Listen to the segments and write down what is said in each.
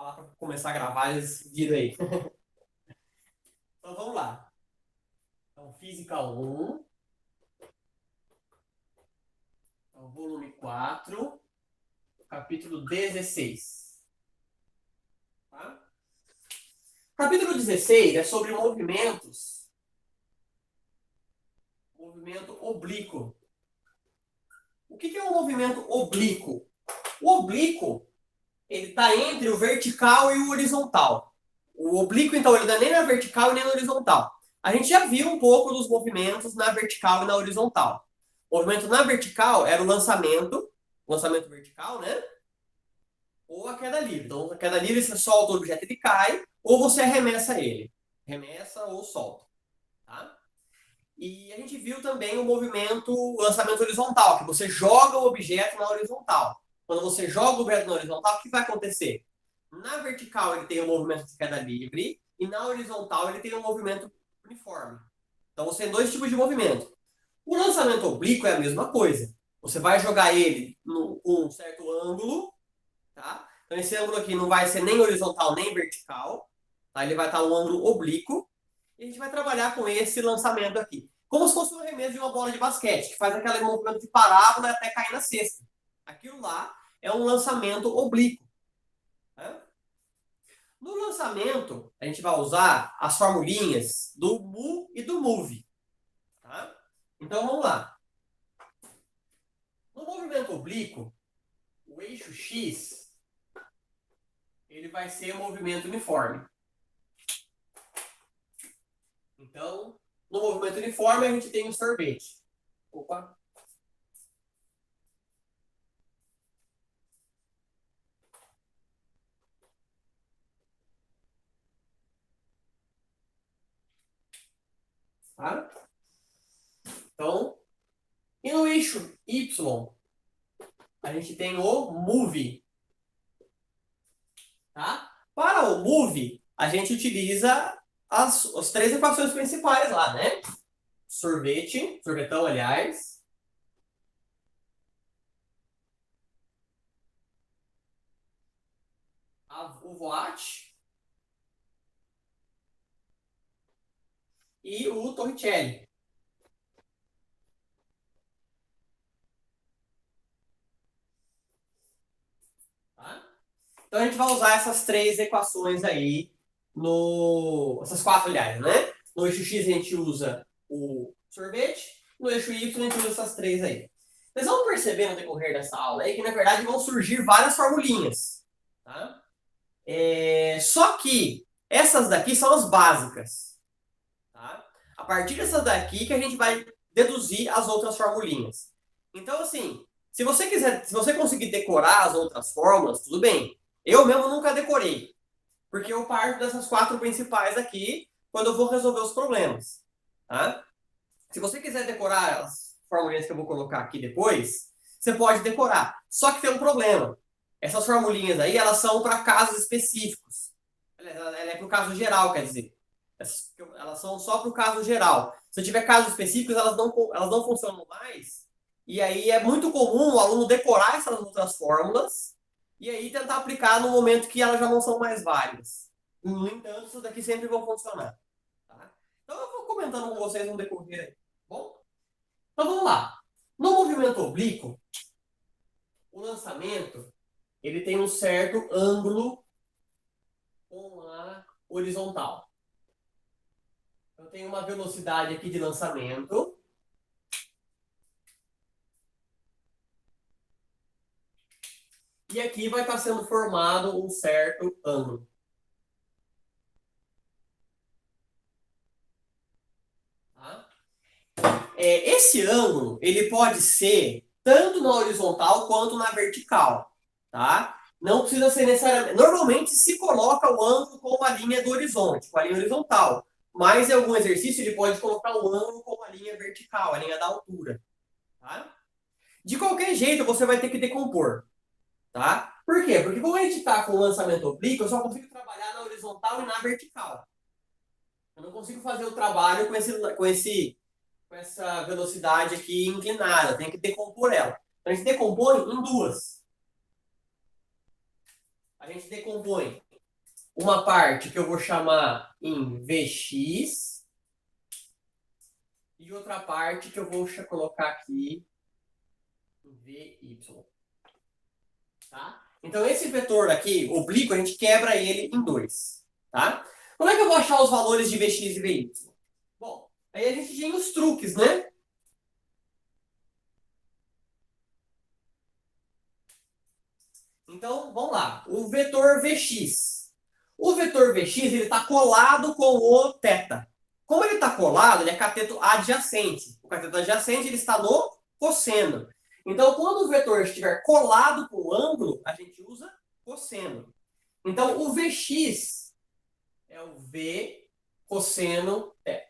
falar para começar a gravar esse vídeo aí. Então vamos lá. Então, Física 1, então, volume 4, capítulo 16. Tá? Capítulo 16 é sobre movimentos. Movimento oblíquo. O que é um movimento oblíquo? O oblíquo, ele está entre o vertical e o horizontal. O oblíquo, então, ele não é nem na vertical e nem na horizontal. A gente já viu um pouco dos movimentos na vertical e na horizontal. O movimento na vertical era o lançamento vertical, né? Ou a queda livre. Então, a queda livre, você solta o objeto, ele cai, ou você arremessa ele. Arremessa ou solta. Tá? E a gente viu também o movimento, o lançamento horizontal, que você joga o objeto na horizontal. Quando você joga o objeto na horizontal, o que vai acontecer? Na vertical, ele tem um movimento de queda livre, e na horizontal, ele tem um movimento uniforme. Então, você tem dois tipos de movimento. O lançamento oblíquo é a mesma coisa. Você vai jogar ele com um certo ângulo, tá? Então, esse ângulo aqui não vai ser nem horizontal nem vertical, tá? Ele vai estar um ângulo oblíquo. E a gente vai trabalhar com esse lançamento aqui. Como se fosse um arremesso de uma bola de basquete, que faz aquele movimento de parábola até cair na cesta. Aquilo lá é um lançamento oblíquo. Tá? No lançamento, a gente vai usar as formulinhas do mu e do move. Tá? Então, vamos lá. No movimento oblíquo, o eixo X ele vai ser o movimento uniforme. Então, no movimento uniforme, a gente tem o sorvete. Opa! Tá? Então, e no eixo Y, a gente tem o move. Tá? Para o move, a gente utiliza as três equações principais lá, né? Sorvetão, aliás. O Voat e o Torricelli. Tá? Então a gente vai usar essas três equações aí, essas quatro, aliás, né? No eixo X a gente usa o sorvete, no eixo Y a gente usa essas três aí. Vocês vão perceber no decorrer dessa aula aí que, na verdade, vão surgir várias formulinhas. Tá? Só que essas daqui são as básicas. Tá? A partir dessas daqui que a gente vai deduzir as outras formulinhas. Então, assim, se você conseguir decorar as outras fórmulas, tudo bem. Eu mesmo nunca decorei, porque eu parto dessas quatro principais aqui quando eu vou resolver os problemas. Tá? Se você quiser decorar as formulinhas que eu vou colocar aqui depois, você pode decorar. Só que tem um problema. Essas formulinhas aí, elas são para casos específicos. Ela é para o caso geral, quer dizer. Elas são só para o caso geral. Se tiver casos específicos, elas não funcionam mais. E aí é muito comum o aluno decorar essas outras fórmulas e aí tentar aplicar no momento que elas já não são mais válidas. No entanto, essas daqui sempre vão funcionar. Tá? Então eu vou comentando com vocês no decorrer aí. Bom? Então vamos lá. No movimento oblíquo, o lançamento ele tem um certo ângulo com a horizontal. Eu tenho uma velocidade aqui de lançamento. E aqui vai estar sendo formado um certo ângulo. Tá? Esse ângulo ele pode ser tanto na horizontal quanto na vertical. Tá? Não precisa ser necessariamente. Normalmente se coloca o ângulo com a linha do horizonte, com a linha horizontal. Mas em algum exercício ele pode colocar o ângulo com a linha vertical, a linha da altura. Tá? De qualquer jeito, você vai ter que decompor. Tá? Por quê? Porque como a gente está com o lançamento oblíquo, eu só consigo trabalhar na horizontal e na vertical. Eu não consigo fazer o trabalho com essa velocidade aqui inclinada. Eu tenho que decompor ela. Então, a gente decompõe em duas. A gente decompõe uma parte que eu vou chamar em Vx e outra parte que eu vou colocar aqui em Vy. Tá? Então, esse vetor aqui, oblíquo, a gente quebra ele em dois. Tá? Como é que eu vou achar os valores de Vx e Vy? Bom, aí a gente tem os truques, né? Então, vamos lá. O vetor Vx. O vetor Vx ele está colado com o θ. Como ele está colado, ele é cateto adjacente. O cateto adjacente ele está no cosseno. Então, quando o vetor estiver colado com o ângulo, a gente usa cosseno. Então, o Vx é o V cosseno θ.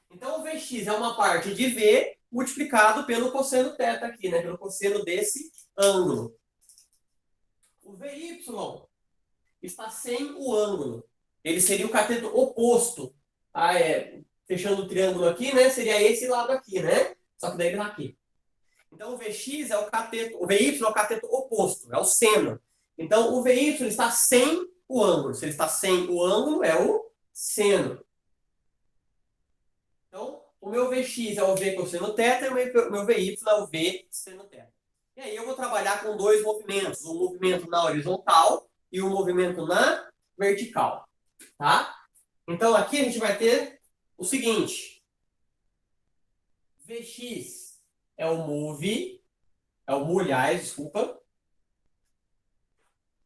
Então, o Vx é uma parte de V multiplicado pelo cosseno θ aqui, né? Pelo cosseno desse ângulo. O Vy está sem o ângulo. Ele seria o cateto oposto. Fechando o triângulo aqui, né? Seria esse lado aqui, né? Só que daí ele está aqui. Então, o Vx é o cateto, o Vy é o cateto oposto, é o seno. Então, o Vy está sem o ângulo. Se ele está sem o ângulo, é o seno. Então, o meu Vx é o V cosseno θ e o meu Vy é o V seno θ. E aí eu vou trabalhar com dois movimentos, um movimento na horizontal e um movimento na vertical, tá? Então aqui a gente vai ter o seguinte: Vx é o move, aliás, desculpa.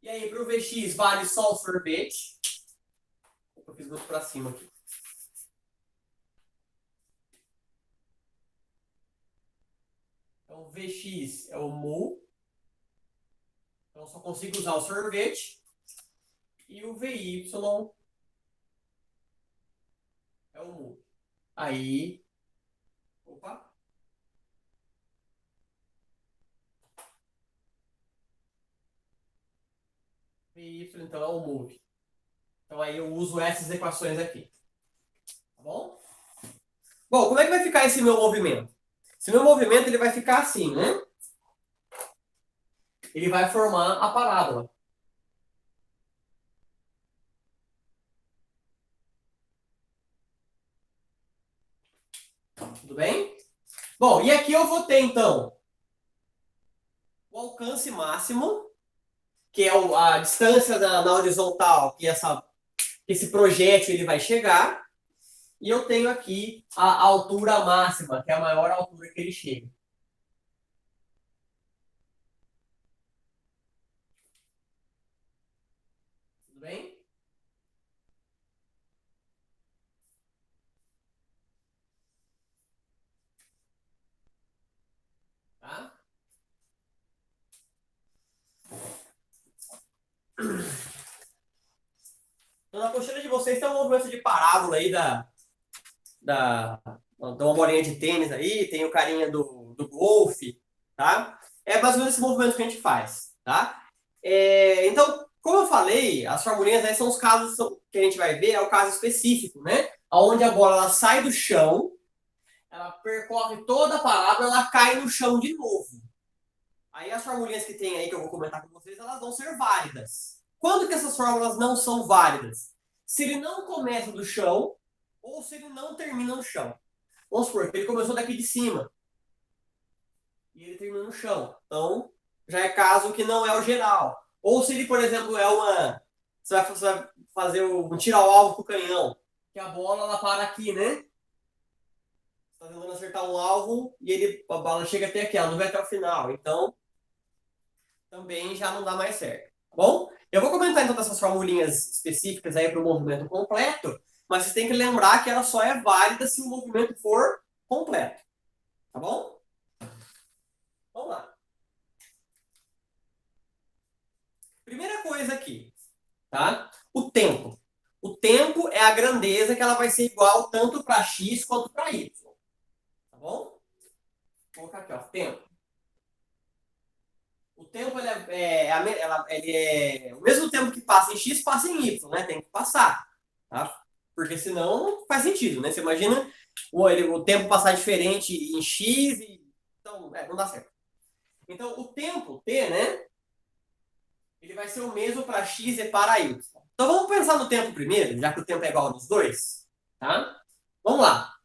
E aí para o Vx vale só o sorvete. Eu fiz muito para cima aqui. Então Vx é o mu. Então só consigo usar o sorvete. E o Vy é o mu. Aí, opa. Vy, então, é o move. Então, aí eu uso essas equações aqui. Tá bom? Bom, como é que vai ficar esse meu movimento? Esse meu movimento ele vai ficar assim, né? Ele vai formar a parábola. Tudo bem? Bom, e aqui eu vou ter, então, o alcance máximo, que é a distância na horizontal que esse projétil ele vai chegar. E eu tenho aqui a altura máxima, que é a maior altura que ele chega. Tudo bem? Tá? Então, na apostila de vocês tem um movimento de parábola aí uma bolinha de tênis aí, tem o carinha do golfe, tá? É mais ou menos esse movimento que a gente faz, tá? Então, como eu falei, as formulinhas aí são os casos que a gente vai ver, é o caso específico, né? Onde a bola ela sai do chão, ela percorre toda a parábola, ela cai no chão de novo. Aí as formulinhas que tem aí que eu vou comentar com vocês, elas vão ser válidas. Quando que essas fórmulas não são válidas? Se ele não começa do chão ou se ele não termina no chão. Vamos supor que ele começou daqui de cima e ele termina no chão. Então, já é caso que não é o geral. Ou se ele, por exemplo, você vai fazer um tiro ao alvo com o canhão, que a bola ela para aqui, né? Você está tentando acertar um alvo e a bala chega até aqui, ela não vai até o final. Então, também já não dá mais certo. Tá bom? Eu vou comentar então dessas formulinhas específicas aí para o movimento completo, mas vocês têm que lembrar que ela só é válida se o movimento for completo. Tá bom? Vamos lá. Primeira coisa aqui, tá? O tempo. O tempo é a grandeza que ela vai ser igual tanto para x quanto para y. Tá bom? Vou colocar aqui, ó, tempo. O tempo ele é o mesmo tempo que passa em x, passa em y, né? Tem que passar, tá? Porque senão não faz sentido, né? Você imagina o tempo passar diferente em x, então não dá certo. Então, o tempo t, né? Ele vai ser o mesmo para x e para y. Então vamos pensar no tempo primeiro, já que o tempo é igual nos dois. Tá? Vamos lá.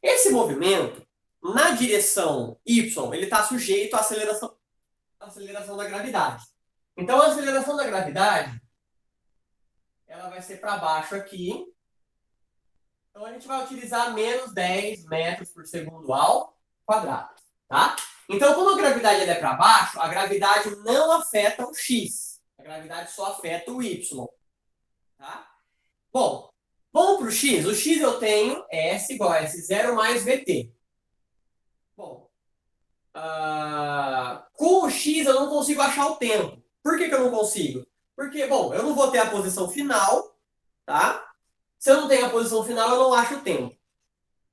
Esse movimento, na direção y, ele está sujeito à aceleração da gravidade. Então a aceleração da gravidade, ela vai ser para baixo aqui. Então a gente vai utilizar menos 10 metros por segundo ao quadrado. Tá? Então, como a gravidade é para baixo, a gravidade não afeta o x. A gravidade só afeta o y. Tá? Bom, vamos para o x. O x eu tenho S igual a S0 mais VT. Bom, com o x eu não consigo achar o tempo. Por que eu não consigo? Porque, bom, eu não vou ter a posição final, tá? Se eu não tenho a posição final, eu não acho o tempo.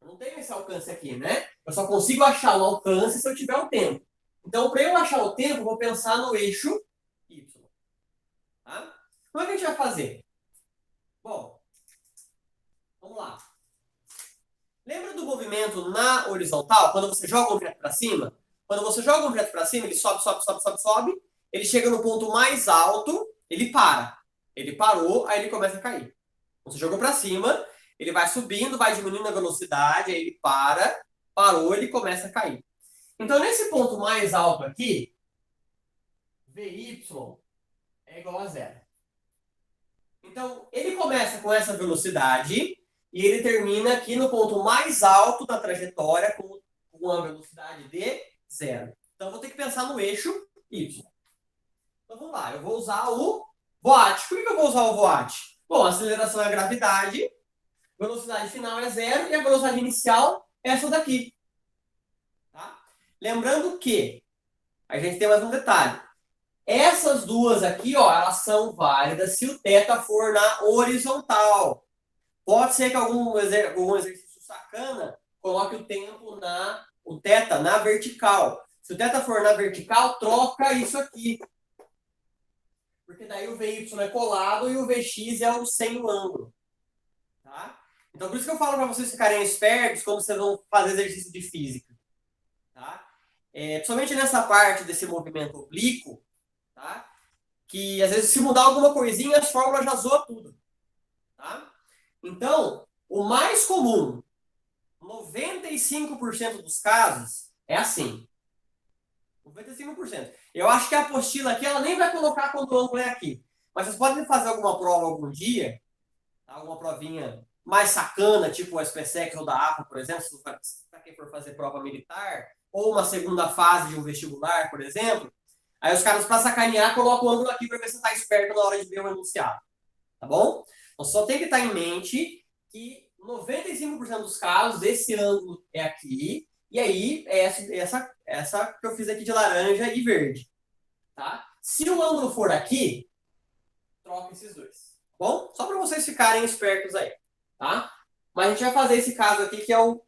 Eu não tenho esse alcance aqui, né? Eu só consigo achar o alcance se eu tiver o tempo. Então, para eu achar o tempo, eu vou pensar no eixo y. Tá? Como é que a gente vai fazer? Bom, vamos lá. Lembra do movimento na horizontal, quando você joga um objeto para cima? Quando você joga um objeto para cima, ele sobe, sobe, sobe, sobe, sobe. Ele chega no ponto mais alto, ele para. Ele parou, aí ele começa a cair. Você jogou para cima, ele vai subindo, vai diminuindo a velocidade, aí ele parou, ele começa a cair. Então, nesse ponto mais alto aqui, Vy é igual a zero. Então, ele começa com essa velocidade e ele termina aqui no ponto mais alto da trajetória com uma velocidade de zero. Então, eu vou ter que pensar no eixo y. Então, vamos lá. Eu vou usar o Voat. Por que eu vou usar o Voat? Bom, a aceleração é a gravidade, velocidade final é zero e a velocidade inicial é essa daqui. Tá? Lembrando que a gente tem mais um detalhe. Essas duas aqui, ó, elas são válidas se o θ for na horizontal. Pode ser que algum exercício sacana coloque o tempo o θ na vertical. Se o θ for na vertical, troca isso aqui. Porque daí o Vy é colado e o Vx é o sem o ângulo. Tá? Então, por isso que eu falo para vocês ficarem espertos quando vocês vão fazer exercício de física. Tá? Principalmente nessa parte desse movimento oblíquo, tá? Que às vezes se mudar alguma coisinha, as fórmulas já zoam tudo. Tá? Então, o mais comum, 95% dos casos, é assim. 95%. Eu acho que a apostila aqui, ela nem vai colocar quando o ângulo é aqui. Mas vocês podem fazer alguma prova algum dia, tá? Alguma provinha mais sacana, tipo o SPSEC ou da APA, por exemplo, para quem for fazer prova militar, ou uma segunda fase de um vestibular, por exemplo. Aí os caras, para sacanear, colocam o ângulo aqui para ver se está esperto na hora de ver o enunciado. Tá bom? Então só tem que estar em mente que 95% dos casos, esse ângulo é aqui, e aí é essa que eu fiz aqui de laranja e verde. Tá? Se o ângulo for aqui, troca esses dois. Tá bom? Só para vocês ficarem espertos aí. Tá? Mas a gente vai fazer esse caso aqui, que é o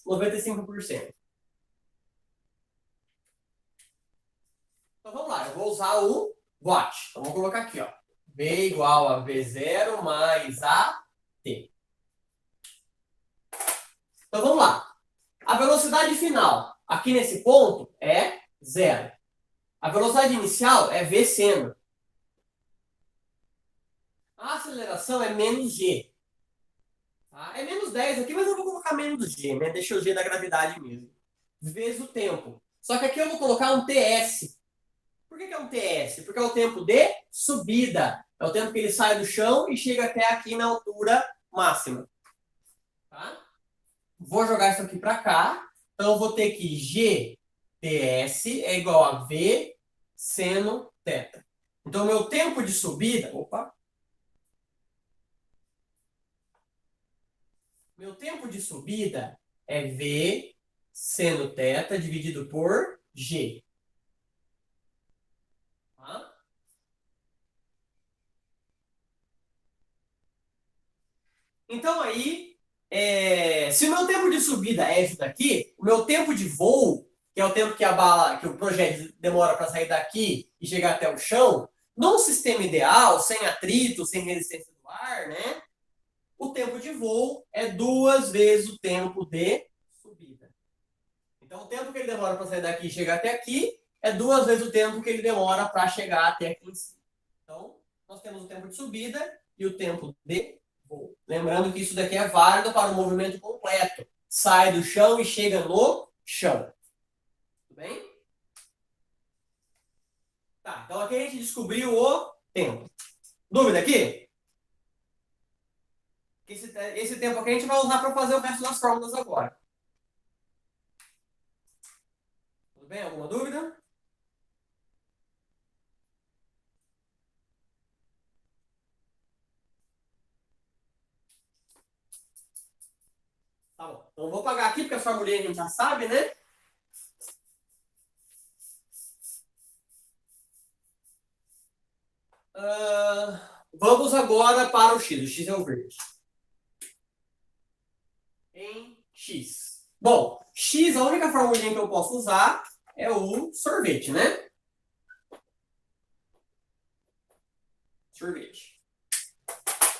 95%. Então vamos lá, eu vou usar o Watt. Então vamos colocar aqui, ó. V igual a V0 mais AT. Então vamos lá. A velocidade final aqui nesse ponto é zero. A velocidade inicial é V seno. A aceleração é menos G. Tá? É menos 10 aqui, mas eu vou colocar menos G, né? Deixa o G da gravidade mesmo. Vezes o tempo. Só que aqui eu vou colocar um TS. Por que é um TS? Porque é o tempo de subida. É o tempo que ele sai do chão e chega até aqui na altura máxima. Tá? Vou jogar isso aqui para cá. Então, eu vou ter que GTS é igual a V seno θ. Então, meu tempo de subida... Opa! Meu tempo de subida é V seno θ dividido por G. Tá? Então, aí, se o meu tempo de subida é esse daqui, o meu tempo de voo, que é o tempo que o projétil demora para sair daqui e chegar até o chão, num sistema ideal, sem atrito, sem resistência do ar, né? O tempo de voo é 2 vezes o tempo de subida. Então, o tempo que ele demora para sair daqui e chegar até aqui é 2 vezes o tempo que ele demora para chegar até aqui em cima. Então, nós temos o tempo de subida e o tempo de voo. Lembrando que isso daqui é válido para o movimento completo. Sai do chão e chega no chão. Tudo bem? Tá, então aqui a gente descobriu o tempo. Dúvida aqui? Esse tempo aqui a gente vai usar para fazer o resto das fórmulas agora. Tudo bem? Alguma dúvida? Tá bom. Então vou apagar aqui, porque a formulinha a gente já sabe, né? Vamos agora para o x. O x é o verde. Em x. Bom, x, a única formulinha que eu posso usar é o sorvete, né? Sorvete.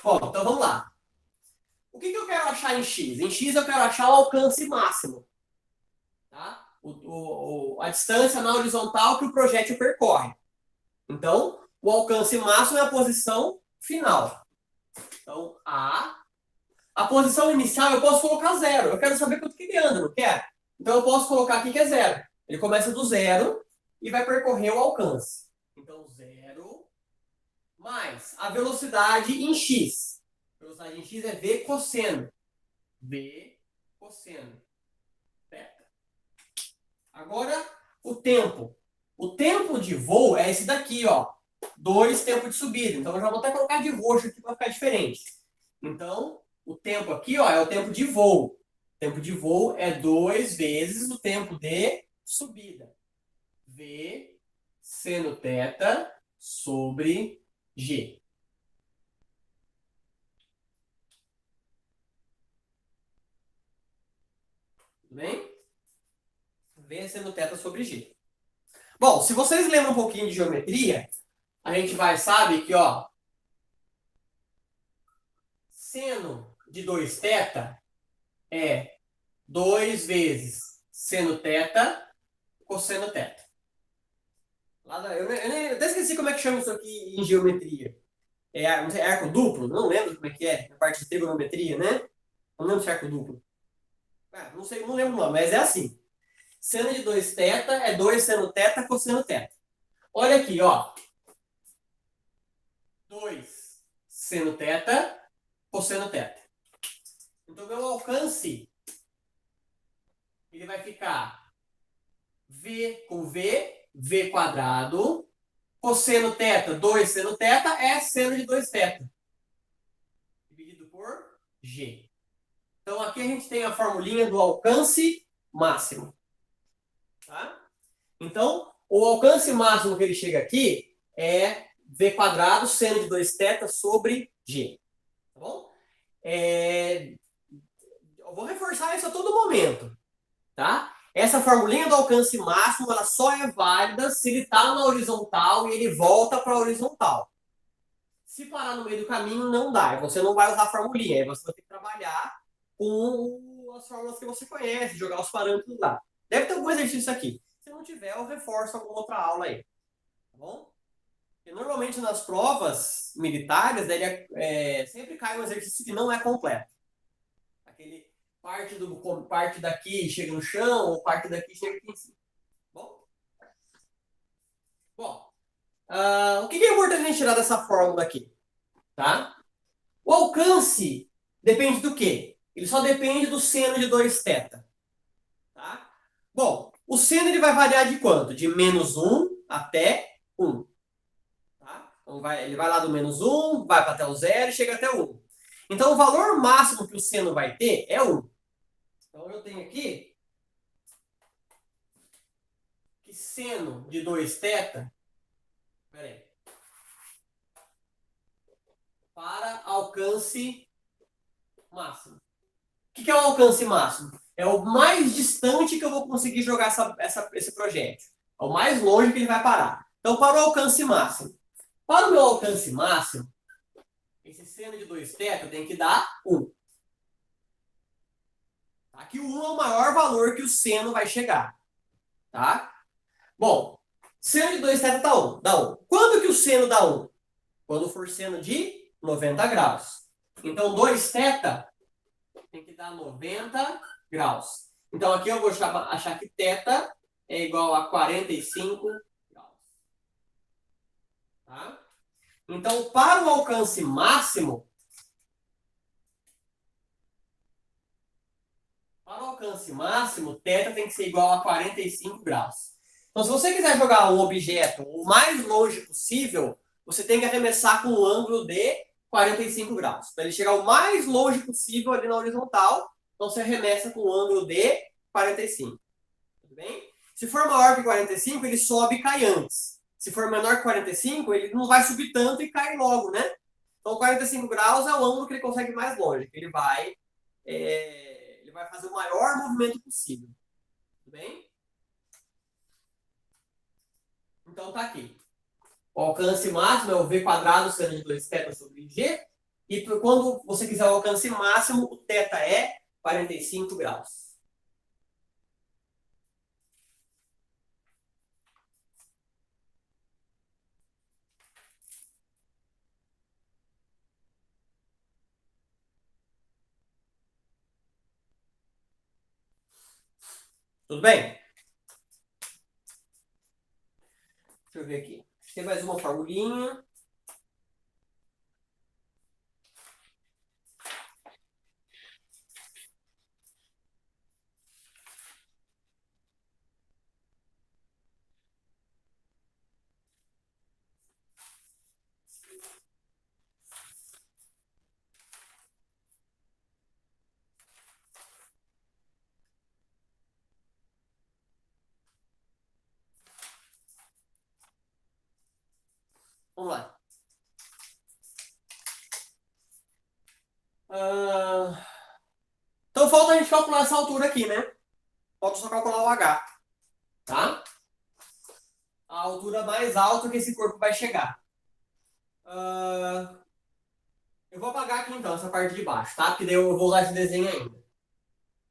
Bom, então vamos lá. O que eu quero achar em x? Em x eu quero achar o alcance máximo. Tá? A distância na horizontal que o projétil percorre. Então, o alcance máximo é a posição final. Então, a posição inicial eu posso colocar zero. Eu quero saber quanto que ele anda, não quero? Então, eu posso colocar aqui que é zero. Ele começa do zero e vai percorrer o alcance. Então, zero mais a velocidade em x. A velocidade em x é v cosseno. V cosseno. Θ. Agora, o tempo. O tempo de voo é esse daqui, ó. 2 tempos de subida. Então, eu já vou até colocar de roxo aqui para ficar diferente. Então, o tempo aqui, ó, é o tempo de voo. O tempo de voo é 2 vezes o tempo de subida. V seno θ sobre G. Tudo bem? V seno θ sobre G. Bom, se vocês lembram um pouquinho de geometria, a gente vai, sabe que, ó, seno de 2θ é 2 vezes seno θ cosseno θ. Eu até esqueci como é que chama isso aqui em geometria. Não sei, arco duplo? Não lembro como é que é. Na parte de trigonometria, né? Não lembro se é arco duplo. Não sei, não lembro não, mas é assim. Seno de 2θ é 2 seno θ cosseno θ. Olha aqui, ó. 2 seno θ cosseno θ. Então, meu alcance, ele vai ficar V com V quadrado, cosseno θ, 2 seno θ, é seno de 2θ. Dividido por G. Então, aqui a gente tem a formulinha do alcance máximo. Tá? Então, o alcance máximo que ele chega aqui é V quadrado, seno de 2θ sobre G. Tá bom? Eu vou reforçar isso a todo momento. Tá? Essa formulinha do alcance máximo, ela só é válida se ele está na horizontal e ele volta para a horizontal. Se parar no meio do caminho, não dá. Você não vai usar a formulinha. Aí você vai ter que trabalhar com as fórmulas que você conhece, jogar os parâmetros lá. Deve ter algum exercício aqui. Se não tiver, eu reforço alguma outra aula aí. Tá bom? Porque normalmente nas provas militares, sempre cai um exercício que não é completo. Aquele parte daqui chega no chão, ou parte daqui chega aqui em cima. Bom, o que é importante a gente tirar dessa fórmula aqui? Tá? O alcance depende do quê? Ele só depende do seno de 2θ. Tá? Bom, o seno ele vai variar de quanto? De -1 até 1. Tá? Então ele vai lá do -1, vai para até o 0 e chega até o 1. Então, o valor máximo que o seno vai ter é 1. Então, eu tenho aqui que seno de 2θ, para alcance máximo. O que é o alcance máximo? É o mais distante que eu vou conseguir jogar esse projétil. É o mais longe que ele vai parar. Então, para o alcance máximo. Para o meu alcance máximo, esse seno de 2θ tem que dar 1. Aqui o 1 é o maior valor que o seno vai chegar. Tá? Bom, seno de 2θ dá 1. Quando que o seno dá 1? Quando for seno de 90 graus. Então, 2θ tem que dar 90 graus. Então, aqui eu vou achar que θ é igual a 45 graus. Tá? Então, para o alcance máximo, θ tem que ser igual a 45 graus. Então, se você quiser jogar um objeto o mais longe possível, você tem que arremessar com um ângulo de 45 graus. Para ele chegar o mais longe possível ali na horizontal, então você arremessa com um ângulo de 45. Tudo bem? Se for maior que 45, ele sobe e cai antes. Se for menor que 45, ele não vai subir tanto e cai logo, né? Então, 45 graus é o ângulo que ele consegue mais longe. Ele vai fazer o maior movimento possível. Tudo bem? Então, tá aqui. O alcance máximo é o v quadrado seno de 2θ sobre g. E quando você quiser o alcance máximo, o θ é 45 graus. Tudo bem? Deixa eu ver aqui. Tem mais uma formulinha. Vamos lá. Então falta a gente calcular essa altura aqui, né? Falta só calcular o h. Tá? A altura mais alta que esse corpo vai chegar. Eu vou apagar aqui então essa parte de baixo, tá? Porque daí eu vou usar esse desenho ainda.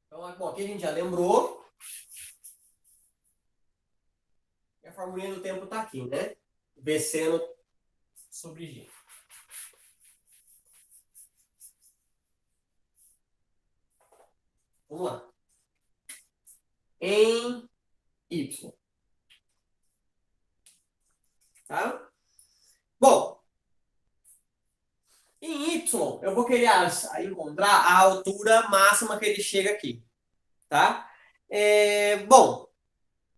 Então, bom, aqui a gente já lembrou. E a formulinha do tempo tá aqui, né? V seno sobre G. Vamos lá. Em Y. Tá? Bom, em Y, eu vou querer encontrar a altura máxima que ele chega aqui. Tá? Bom,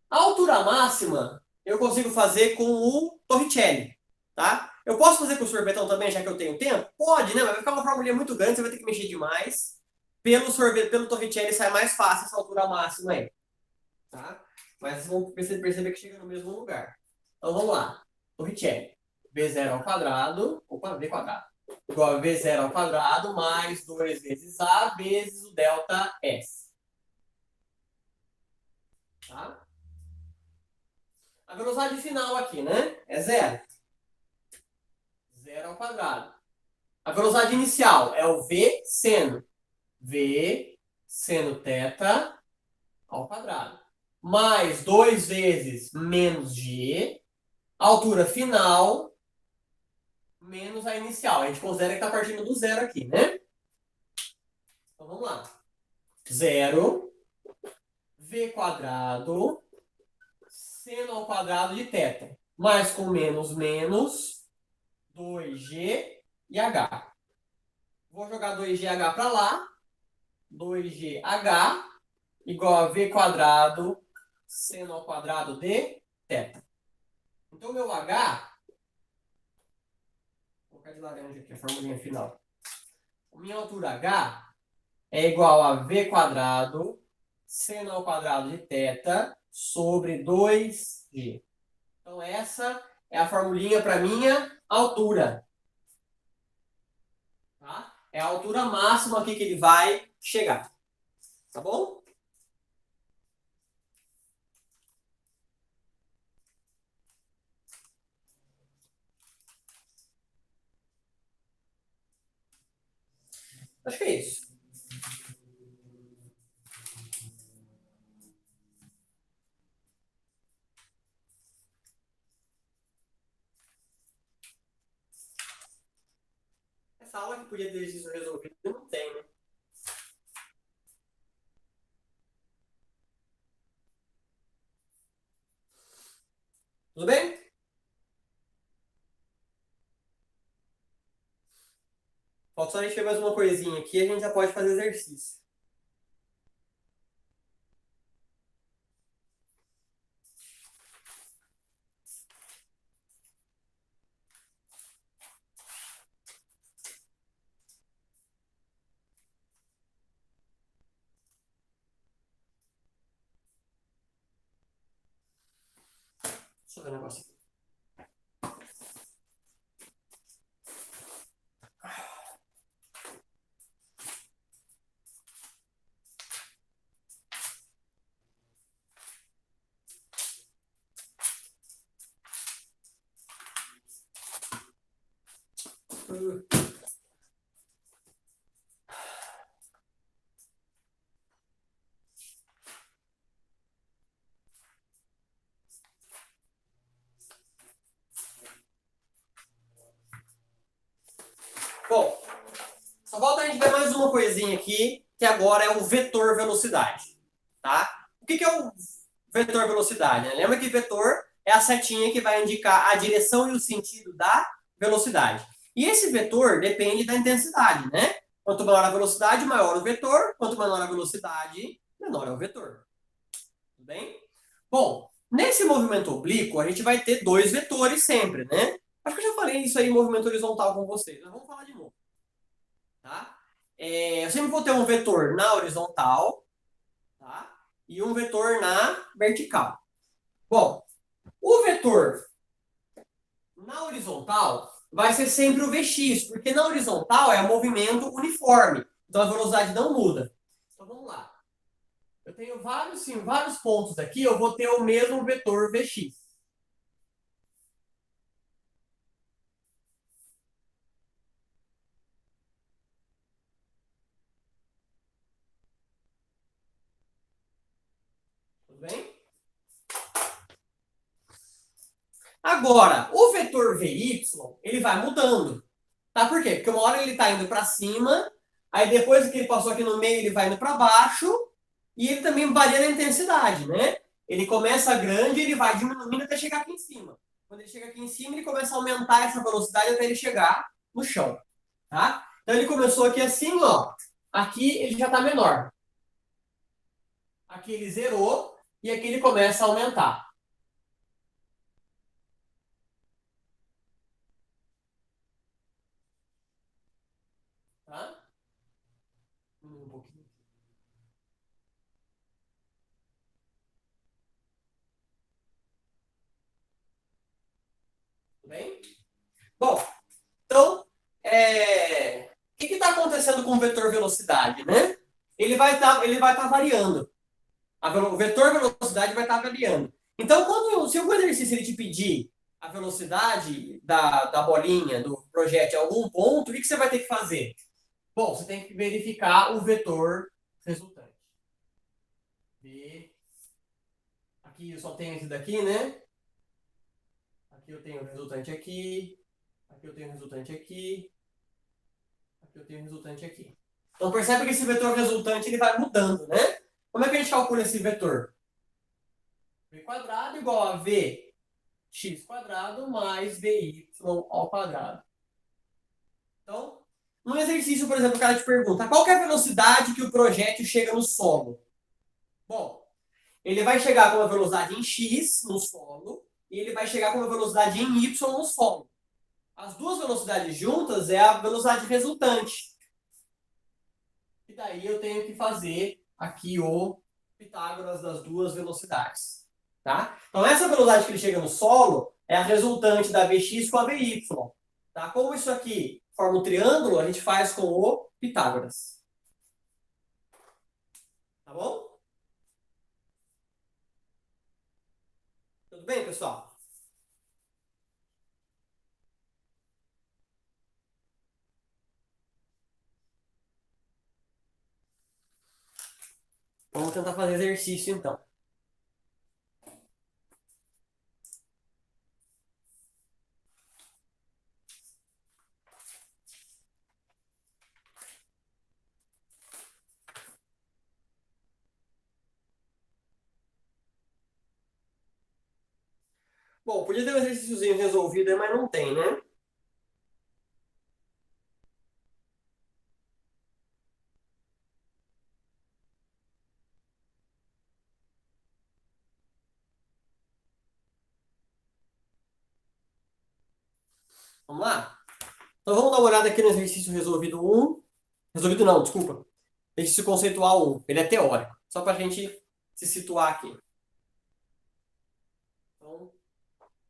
a altura máxima eu consigo fazer com o Torricelli. Tá? Eu posso fazer com o sorvetão também, já que eu tenho tempo? Pode, né? Mas vai ficar uma formulinha muito grande, você vai ter que mexer demais. Pelo Torricelli sai mais fácil essa altura máxima aí. Tá? Mas vocês vão perceber que chega no mesmo lugar. Então vamos lá. Torricelli. V0 ao quadrado. Opa, V quadrado. Igual a V0 ao quadrado mais 2 vezes A vezes o delta S. Tá? A velocidade final aqui, né? É zero. Zero ao quadrado. A velocidade inicial é o V seno. V seno θ ao quadrado. Mais 2 vezes menos G. Altura final menos a inicial. A gente considera que está partindo do zero aqui, né? Então vamos lá. Zero V quadrado seno ao quadrado de θ. Mais com menos, menos 2G e H. Vou jogar 2GH para lá. 2GH igual a V quadrado seno ao quadrado de θ. Então, meu H... Vou colocar de laranja aqui, a formulinha final. Minha altura H é igual a V quadrado seno ao quadrado de θ sobre 2G. Então, essa é a formulinha para minha altura. Tá? É a altura máxima aqui que ele vai chegar. Tá bom? Acho que é isso. Essa aula que podia ter exercício resolvido, não tem, né? Tudo bem? Falta só a gente ver mais uma coisinha aqui e a gente já pode fazer exercício. Deixa eu ver um negócio aqui. Bom, só falta a gente ver mais uma coisinha aqui, que agora é o vetor velocidade, tá? O que é o vetor velocidade, né? Lembra que vetor é a setinha que vai indicar a direção e o sentido da velocidade. E esse vetor depende da intensidade, né? Quanto maior a velocidade, maior o vetor. Quanto menor a velocidade, menor é o vetor. Tudo bem? Bom, nesse movimento oblíquo, a gente vai ter dois vetores sempre, né? Acho que eu já falei isso aí em movimento horizontal com vocês, mas vamos falar de novo, tá? Eu sempre vou ter um vetor na horizontal, tá? E um vetor na vertical. Bom, o vetor na horizontal vai ser sempre o Vx, porque na horizontal é um movimento uniforme, então a velocidade não muda. Então vamos lá. Eu tenho vários pontos aqui, eu vou ter o mesmo vetor Vx. Tudo bem? Agora, o vetor Vy, ele vai mudando. Tá? Por quê? Porque uma hora ele está indo para cima, aí depois que ele passou aqui no meio, ele vai indo para baixo, e ele também varia na intensidade, né? Ele começa grande e ele vai diminuindo até chegar aqui em cima. Quando ele chega aqui em cima, ele começa a aumentar essa velocidade até ele chegar no chão, tá? Então ele começou aqui assim, ó. Aqui ele já está menor. Aqui ele zerou e aqui ele começa a aumentar. Tá? Um pouquinho. Tudo bem? Bom, então, o que está acontecendo com o vetor velocidade, né? Ele vai tá variando. O vetor velocidade vai estar variando. Então, se o exercício ele te pedir a velocidade da bolinha, do projétil, a algum ponto, o que você vai ter que fazer? Bom, você tem que verificar o vetor resultante. Aqui eu só tenho esse daqui, né? Aqui eu tenho o resultante aqui. Aqui eu tenho o resultante aqui. Aqui eu tenho o resultante aqui. Então percebe que esse vetor resultante ele vai mudando, né? Como é que a gente calcula esse vetor? V quadrado igual a Vx quadrado mais Vy ao quadrado. Então, no exercício, por exemplo, o cara te pergunta qual que é a velocidade que o projétil chega no solo? Bom, ele vai chegar com uma velocidade em x no solo e ele vai chegar com uma velocidade em y no solo. As duas velocidades juntas é a velocidade resultante. E daí eu tenho que fazer aqui o Pitágoras das duas velocidades. Tá? Então, essa velocidade que ele chega no solo é a resultante da Vx com a Vy. Tá? Como isso aqui forma um triângulo, a gente faz com o Pitágoras. Tá bom? Tudo bem, pessoal? Vamos tentar fazer exercício, então. Bom, podia ter um exercíciozinho resolvido aí, mas não tem, né? Vamos lá? Então vamos dar uma olhada aqui no exercício resolvido um. Resolvido não, desculpa. Exercício conceitual um. Ele é teórico. Só para a gente se situar aqui. Então,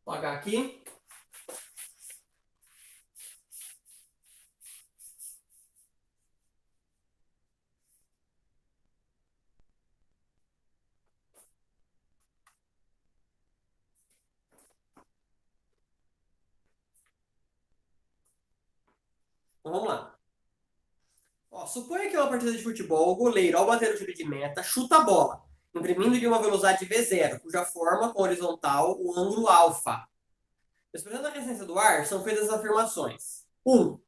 vou apagar aqui. Então vamos lá. Ó, suponha que é uma partida de futebol, o goleiro, ao bater o tiro de meta, chuta a bola, imprimindo de uma velocidade V0, cuja forma com horizontal o ângulo alfa. Expressando a resistência do ar, são feitas as afirmações. 1.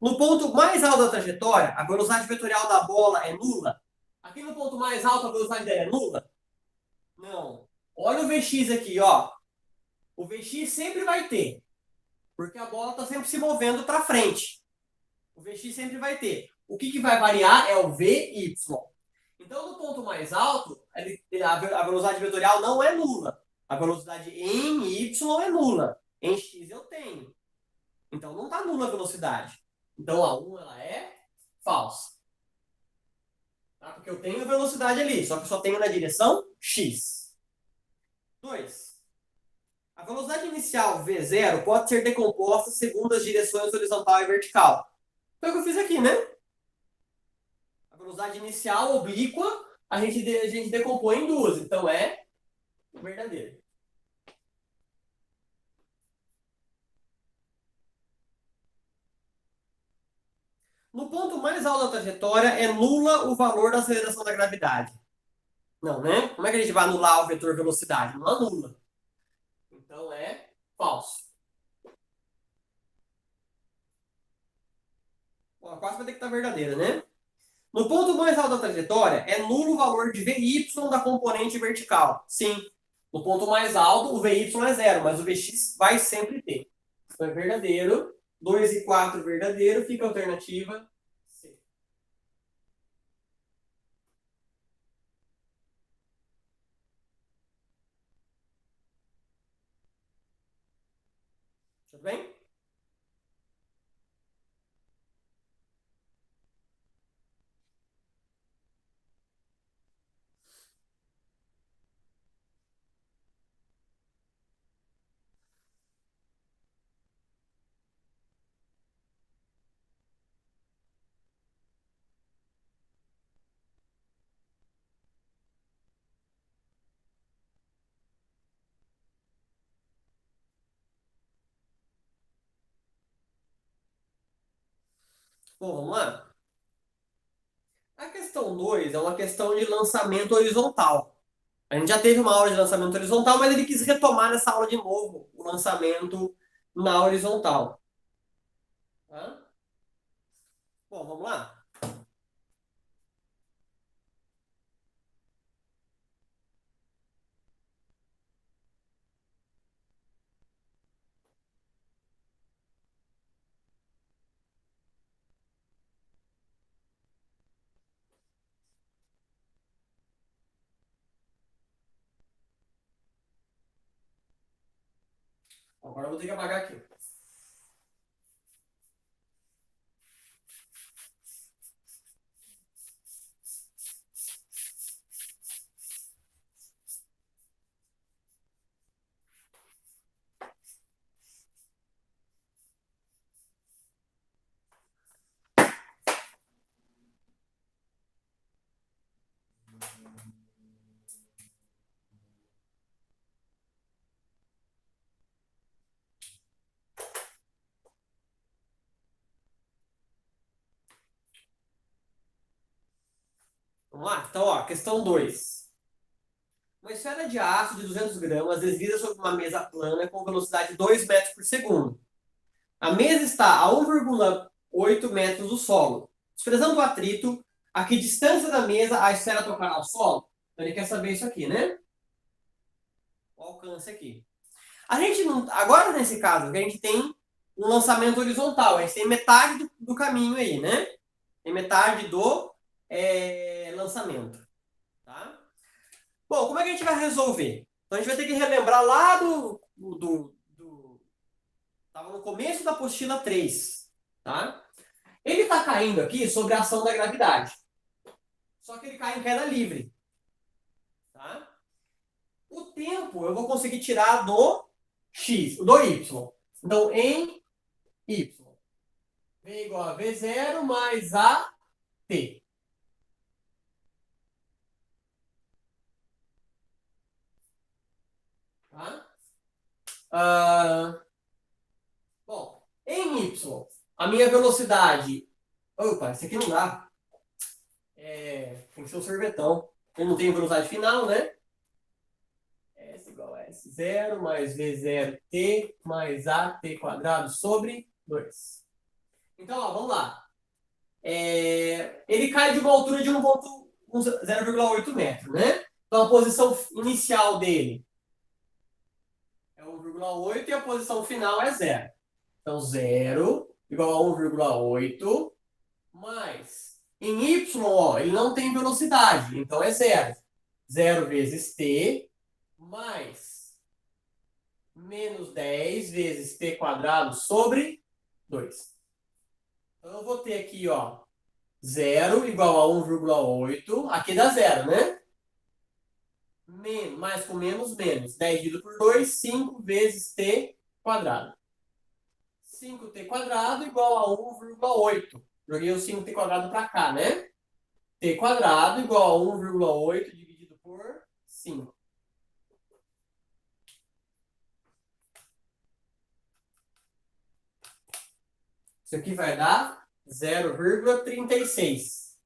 No ponto mais alto da trajetória, a velocidade vetorial da bola é nula. Aqui no ponto mais alto, a velocidade dela é nula? Não. Olha o Vx aqui, ó. O Vx sempre vai ter, porque a bola está sempre se movendo para frente. O Vx sempre vai ter. O que vai variar é o Vy. Então, no ponto mais alto, a velocidade vetorial não é nula. A velocidade em y é nula. Em x eu tenho. Então, não está nula a velocidade. Então, a 1 ela é falsa. Tá? Porque eu tenho velocidade ali, só que eu só tenho na direção x. 2. A velocidade inicial V0 pode ser decomposta segundo as direções horizontal e vertical. Então, é o que eu fiz aqui, né? A velocidade inicial oblíqua, a gente decompõe em duas. Então, é verdadeiro. No ponto mais alto da trajetória, é nula o valor da aceleração da gravidade. Não, né? Como é que a gente vai anular o vetor velocidade? Não anula. Então, é falso. Bom, a quase vai ter que estar verdadeira, né? No ponto mais alto da trajetória, é nulo o valor de Vy da componente vertical. Sim. No ponto mais alto, o Vy é zero, mas o Vx vai sempre ter. Então é verdadeiro. 2 e 4 verdadeiro, fica a alternativa C. Tudo bem? Bom, vamos lá. A questão 2 é uma questão de lançamento horizontal. A gente já teve uma aula de lançamento horizontal, mas ele quis retomar nessa aula de novo o lançamento na horizontal. Tá? Bom, vamos lá? Agora eu vou ter que apagar aqui. Vamos lá? Então, ó, questão 2. Uma esfera de aço de 200 gramas desliza sobre uma mesa plana com velocidade de 2 metros por segundo. A mesa está a 1,8 metros do solo. Desprezando o atrito, a que distância da mesa a esfera tocará ao solo? Então ele quer saber isso aqui, né? O alcance aqui. A gente não. Agora, nesse caso, a gente tem um lançamento horizontal, a gente tem metade do caminho aí, né? Tem metade do lançamento. Tá? Bom, como é que a gente vai resolver? Então a gente vai ter que relembrar lá tava no começo da apostila 3, tá? Ele está caindo aqui sobre a ação da gravidade. Só que ele cai em queda livre. Tá? O tempo eu vou conseguir tirar do x, do y. Então, em y, v igual a v0 mais a t. Tá? Bom, em y, a minha velocidade... Opa, esse aqui não dá. Tem que ser um sorvetão. Eu não tenho velocidade final, né? S igual a S0 mais V0t mais AT quadrado sobre 2. Então, ó, vamos lá. Ele cai de uma altura de 0,8 metros, né? Então, a posição inicial dele é 1,8 e a posição final é 0. Então, 0 igual a 1,8 mais... Em y, ó, ele não tem velocidade, então é 0. 0 vezes t mais menos 10 vezes t quadrado sobre 2. Então, eu vou ter aqui, ó, 0 igual a 1,8. Aqui dá 0, né? Mais com menos, menos. 10 dividido por 2, 5 vezes t quadrado. 5t quadrado igual a 1,8. Joguei o 5t quadrado para cá, né? T quadrado igual a 1,8 dividido por 5. Isso aqui vai dar 0,36.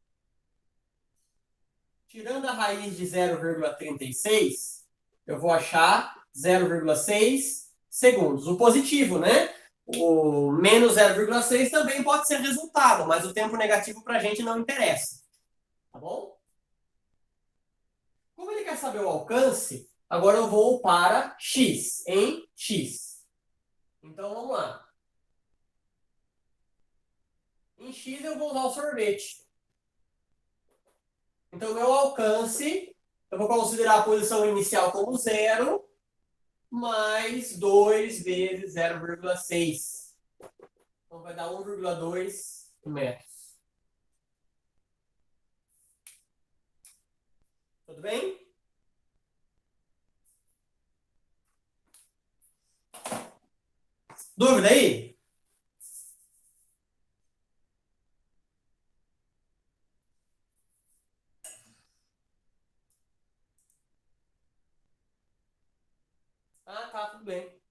Tirando a raiz de 0,36, eu vou achar 0,6 segundos. O positivo, né? O menos 0,6 também pode ser resultado, mas o tempo negativo para a gente não interessa. Tá bom? Como ele quer saber o alcance, agora eu vou para x, em x. Então, vamos lá. Em x eu vou usar o sorvete. Então, meu alcance, eu vou considerar a posição inicial como 0, mais 2 vezes 0,6. Então, vai dar 1,2 metros. Tudo bem? Dúvida aí? Ah, tá, tudo bem.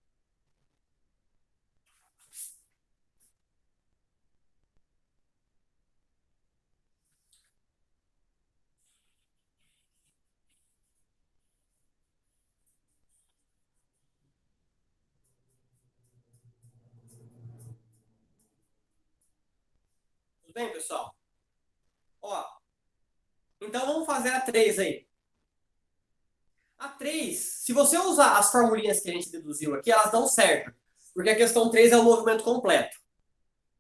Tudo bem, pessoal? Ó, então vamos fazer a 3 aí. A 3, se você usar as formulinhas que a gente deduziu aqui, elas dão certo. Porque a questão 3 é o movimento completo.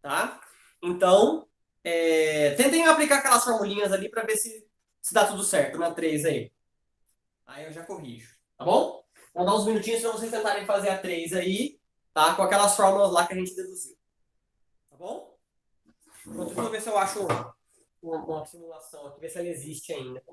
Tá? Então, tentem aplicar aquelas formulinhas ali para ver se dá tudo certo na 3 aí. Aí eu já corrijo. Tá bom? Vou dar uns minutinhos para vocês tentarem fazer a 3 aí, tá? Com aquelas fórmulas lá que a gente deduziu. Tá bom? Pronto, vou ver se eu acho uma simulação aqui, ver se ela existe ainda.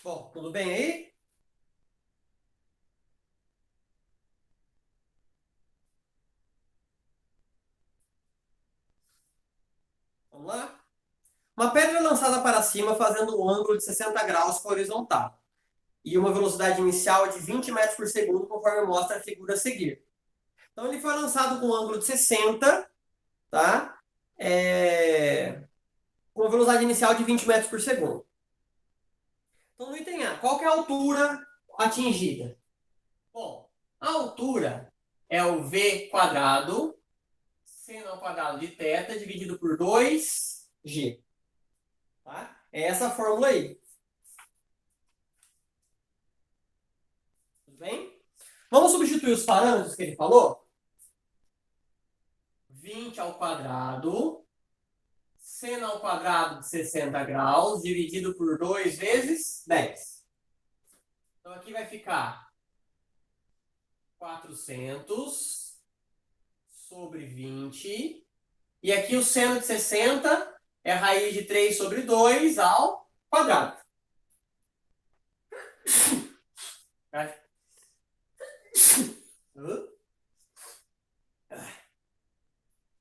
Bom, tudo bem aí? Vamos lá? Uma pedra é lançada para cima fazendo um ângulo de 60 graus com a horizontal e uma velocidade inicial de 20 metros por segundo, conforme mostra a figura a seguir. Então ele foi lançado com um ângulo de 60, tá? Com velocidade inicial de 20 metros por segundo. Então no item A, qual que é a altura atingida? Bom, a altura é o v quadrado seno ao quadrado de θ dividido por 2g. Tá? É essa a fórmula aí. Tudo bem? Vamos substituir os parâmetros que ele falou? 20 ao quadrado seno ao quadrado de 60 graus dividido por 2 vezes 10. Então aqui vai ficar 400 sobre 20. E aqui o seno de 60 é a raiz de 3 sobre 2 ao quadrado.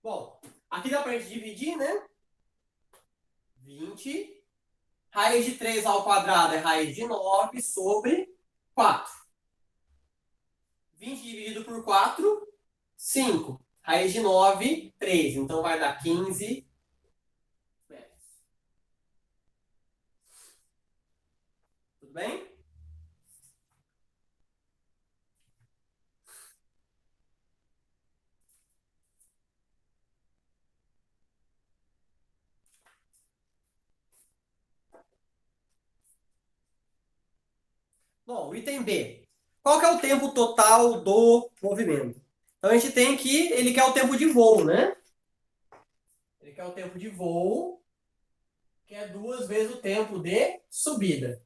Bom, aqui dá pra gente dividir, né? 20. Raiz de 3 ao quadrado é raiz de 9 sobre 4. 20 dividido por 4, 5. Raiz de 9, 3. Então vai dar 15 metros. Tudo bem? Bom, o item B. Qual que é o tempo total do movimento? Então a gente tem que ele quer o tempo de voo, né? Ele quer o tempo de voo, que é 2 vezes o tempo de subida.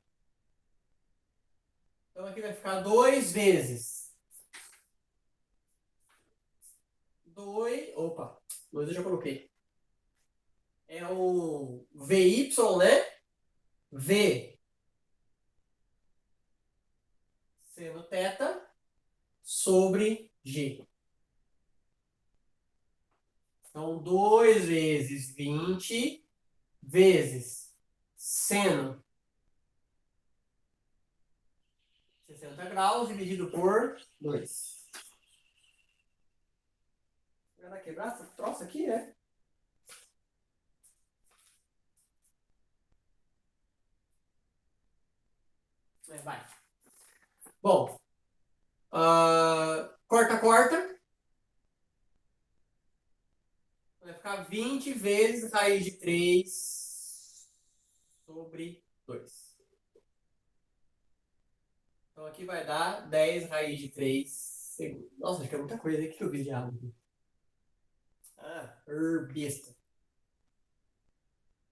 Então aqui vai ficar 2 vezes 2. Opa, 2 eu já coloquei. É o VY, né? V seno θ sobre G. Então, 2 vezes 20 vezes seno 60 graus dividido por 2. Vai quebrar esse troço aqui, né? Vai. Bom, corta, corta. Vai ficar 20 vezes raiz de 3 sobre 2. Então aqui vai dar 10 raiz de 3 segundos. Nossa, acho que é muita coisa. O que eu vi de errado aqui? Besta.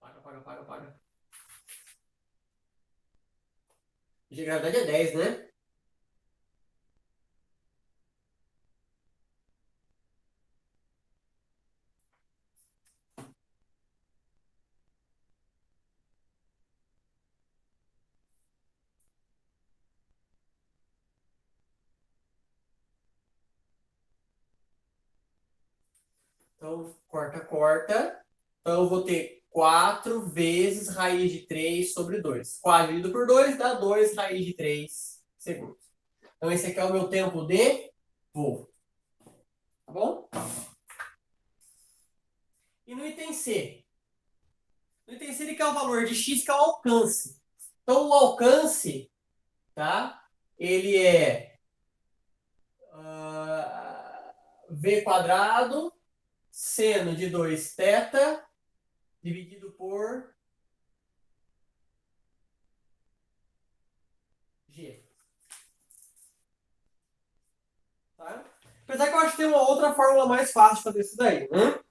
Paga, paga, paga, paga. De gravidade é 10, né? Então, corta, corta. Então, eu vou ter 4 vezes raiz de 3 sobre 2. 4 dividido por 2 dá 2 raiz de 3 segundos. Então, esse aqui é o meu tempo de voo. Tá bom? E no item C? No item C, ele quer o valor de x, que é o alcance. Então, o alcance, tá? Ele é v quadrado seno de 2 θ dividido por Apesar que eu acho que tem uma outra fórmula mais fácil de fazer isso daí, né?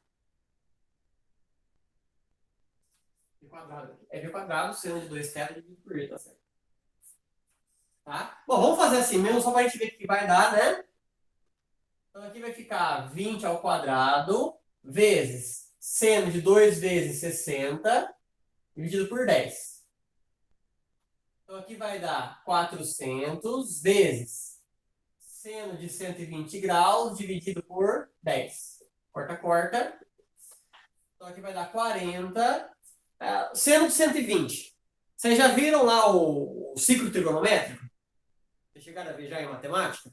B quadrado. É B quadrado, seno de 2θ dividido por E, tá certo? Tá? Bom, vamos fazer assim mesmo, só para a gente ver o que vai dar, né? Então aqui vai ficar 20 ao quadrado vezes seno de 2 vezes 60 dividido por 10. Então aqui vai dar 400 vezes seno de 120 graus dividido por 10. Corta, corta. Então aqui vai dar 40. Seno de 120. Vocês já viram lá o ciclo trigonométrico? Vocês chegaram a ver já em matemática?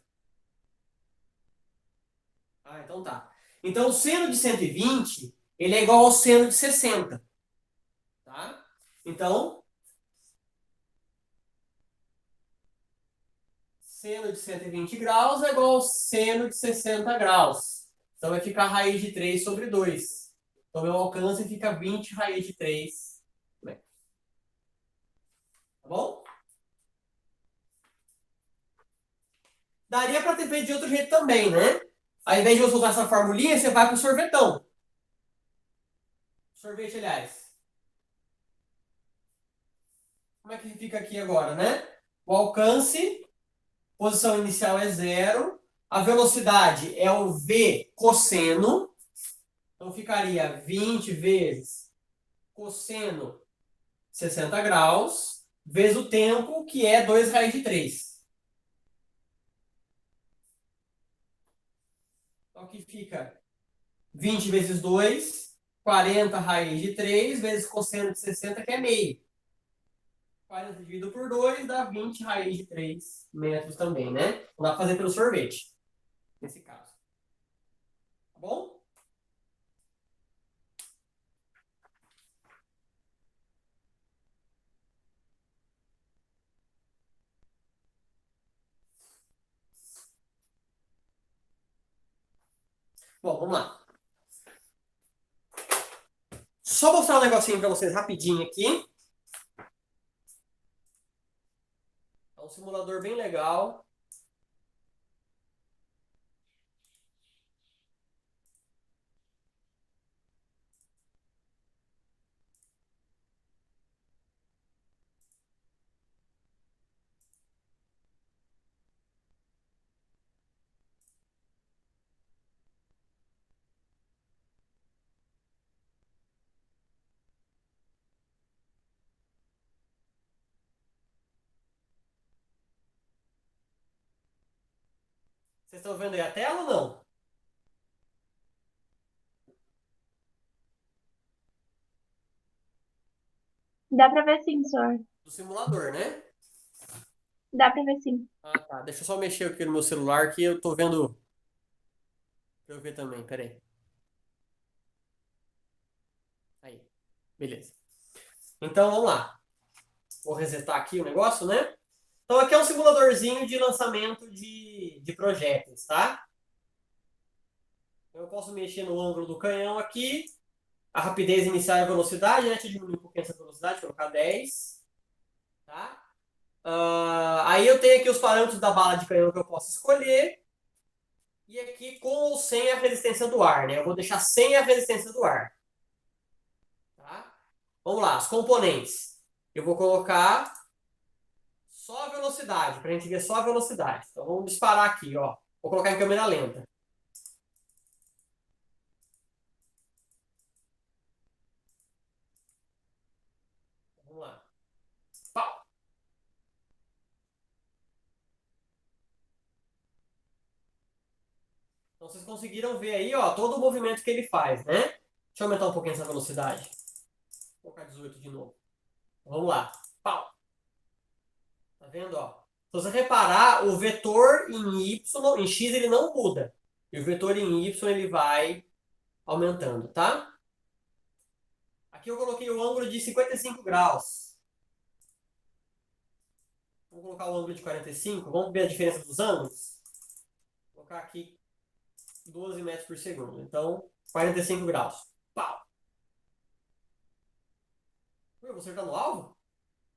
Ah, então tá. Então o seno de 120, ele é igual ao seno de 60. Tá? Então, seno de 120 graus é igual ao seno de 60 graus. Então vai ficar raiz de 3 sobre 2. Então meu alcance fica 20 raiz de 3 metros. Tá bom? Daria para ter feito de outro jeito também, né? Ao invés de você usar essa formulinha, você vai para o sorvetão. Sorvete, aliás. Como é que fica aqui agora, né? O alcance, posição inicial é 0. A velocidade é o v cosseno. Então ficaria 20 vezes cosseno 60 graus, vezes o tempo, que é 2 raiz de 3. Então aqui fica 20 vezes 2, 40 raiz de 3, vezes cosseno de 60, que é meio. 40 dividido por 2 dá 20 raiz de 3 metros também, né? Não dá para fazer pelo sorvete, nesse caso. Tá bom? Bom, vamos lá. Só mostrar um negocinho para vocês rapidinho aqui. É um simulador bem legal. Vocês estão vendo aí a tela ou não? Dá pra ver sim, senhor. Do simulador, né? Dá pra ver sim. Ah, tá. Deixa eu só mexer aqui no meu celular que eu tô vendo. Pra eu ver também, peraí. Aí, beleza. Então, vamos lá. Vou resetar aqui o negócio, né? Então, aqui é um simuladorzinho de lançamento de projéteis, tá? Eu posso mexer no ângulo do canhão aqui. A rapidez inicial e a velocidade, né? Deixa eu diminuir um pouquinho essa velocidade, colocar 10. Tá? Aí eu tenho aqui os parâmetros da bala de canhão que eu posso escolher. E aqui com ou sem a resistência do ar, né? Eu vou deixar sem a resistência do ar. Tá? Vamos lá, os componentes. Eu vou colocar só a velocidade, para a gente ver só a velocidade. Então vamos disparar aqui, ó. Vou colocar em câmera lenta. Vamos lá. Pau. Então vocês conseguiram ver aí, ó, todo o movimento que ele faz, né? Deixa eu aumentar um pouquinho essa velocidade. Vou colocar 18 de novo. Vamos lá. Pau. Tá vendo, ó? Se você reparar, o vetor em y, em x ele não muda. E o vetor em y ele vai aumentando, tá? Aqui eu coloquei o ângulo de 55 graus. Vou colocar o ângulo de 45. Vamos ver a diferença dos ângulos? Vou colocar aqui 12 metros por segundo. Então, 45 graus. Pau! Eu vou acertar no alvo?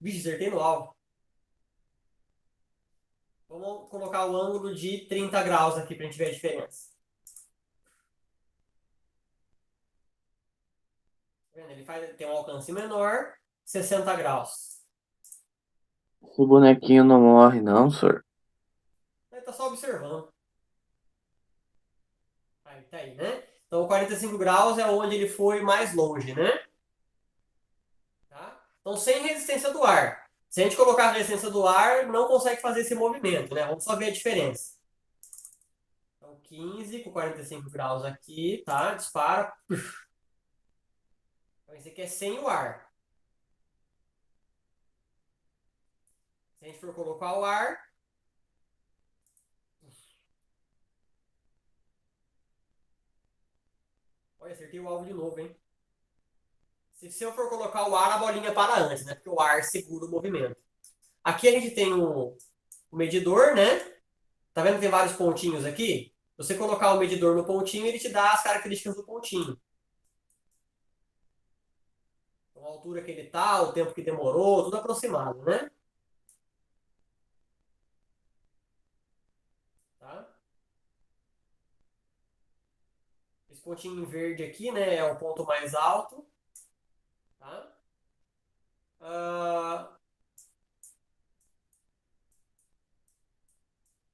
Vixe, acertei no alvo. Vamos colocar o ângulo de 30 graus aqui para a gente ver a diferença. Tá vendo? Ele tem um alcance menor, 60 graus. Esse bonequinho não morre, não, senhor. Ele está só observando. Aí, tá aí, né? Então, 45 graus é onde ele foi mais longe, né? Tá? Então, sem resistência do ar. Se a gente colocar a resistência do ar, não consegue fazer esse movimento, né? Vamos só ver a diferença. Então, 15 com 45 graus aqui, tá? Dispara. Então, esse aqui é sem o ar. Se a gente for colocar o ar, olha, acertei o alvo de novo, hein? Se eu for colocar o ar, a bolinha para antes, né? Porque o ar segura o movimento. Aqui a gente tem o medidor, né? Tá vendo que tem vários pontinhos aqui? Se você colocar o medidor no pontinho, ele te dá as características do pontinho. Então, a altura que ele tá, o tempo que demorou, tudo aproximado, né? Tá? Esse pontinho em verde aqui, né, é o ponto mais alto. Tá? Ah,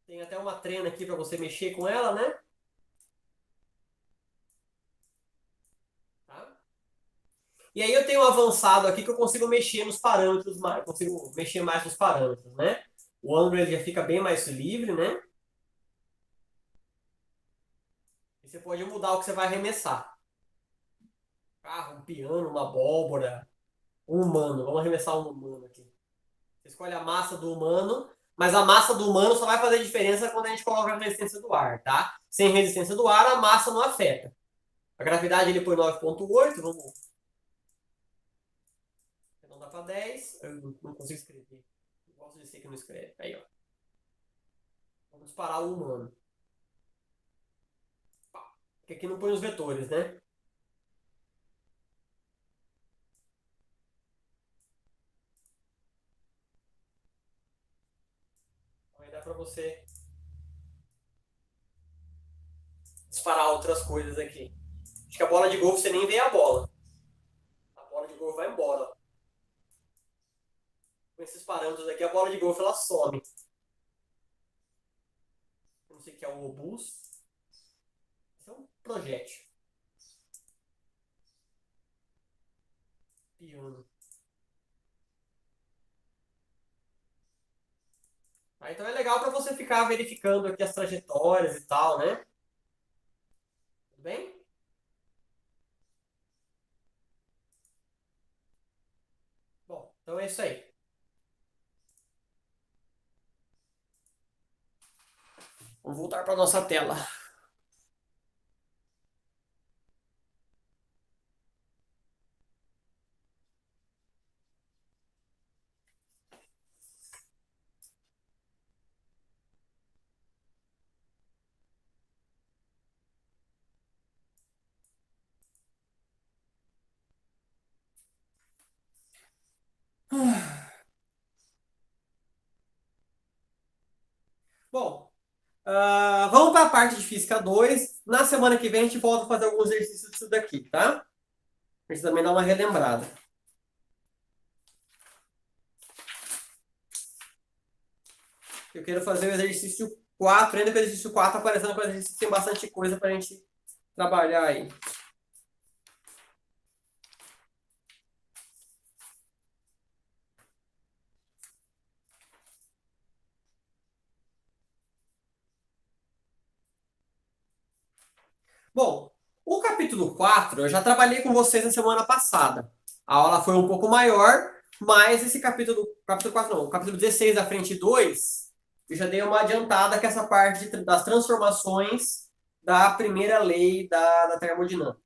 tem até uma trena aqui para você mexer com ela, né? Tá? E aí eu tenho um avançado aqui que eu consigo mexer nos parâmetros, consigo mexer mais nos parâmetros, né? O ângulo ele já fica bem mais livre, né? E você pode mudar o que você vai arremessar. Carro, um piano, uma abóbora, um humano. Vamos arremessar um humano aqui. Você escolhe a massa do humano, mas a massa do humano só vai fazer diferença quando a gente coloca a resistência do ar, tá? Sem resistência do ar, a massa não afeta. A gravidade ele põe 9,8, vamos. Não dá para 10. Eu não consigo escrever. Eu gosto de ser que não escreve. Aí, ó. Vamos parar o humano. Porque aqui não põe os vetores, né? Então aí dá para você disparar outras coisas aqui. Acho que a bola de golfe você nem vê a bola. A bola de golfe vai embora. Com esses parâmetros aqui, a bola de golfe ela some. Eu não sei o que é o obus. Esse é um projétil. Piano. Tá, então é legal para você ficar verificando aqui as trajetórias e tal, né? Tudo bem? Bom, então é isso aí. Vamos voltar para nossa tela. Bom, vamos para a parte de Física 2. Na semana que vem a gente volta a fazer alguns exercícios disso daqui, tá? A gente também dá uma relembrada. Eu quero fazer o exercício 4, ainda que o exercício 4 aparecendo com o exercício tem bastante coisa para a gente trabalhar aí. Bom, o capítulo 4 eu já trabalhei com vocês na semana passada. A aula foi um pouco maior, mas esse capítulo 4 não, o capítulo 16 da frente 2, eu já dei uma adiantada que essa parte das transformações da primeira lei da termodinâmica.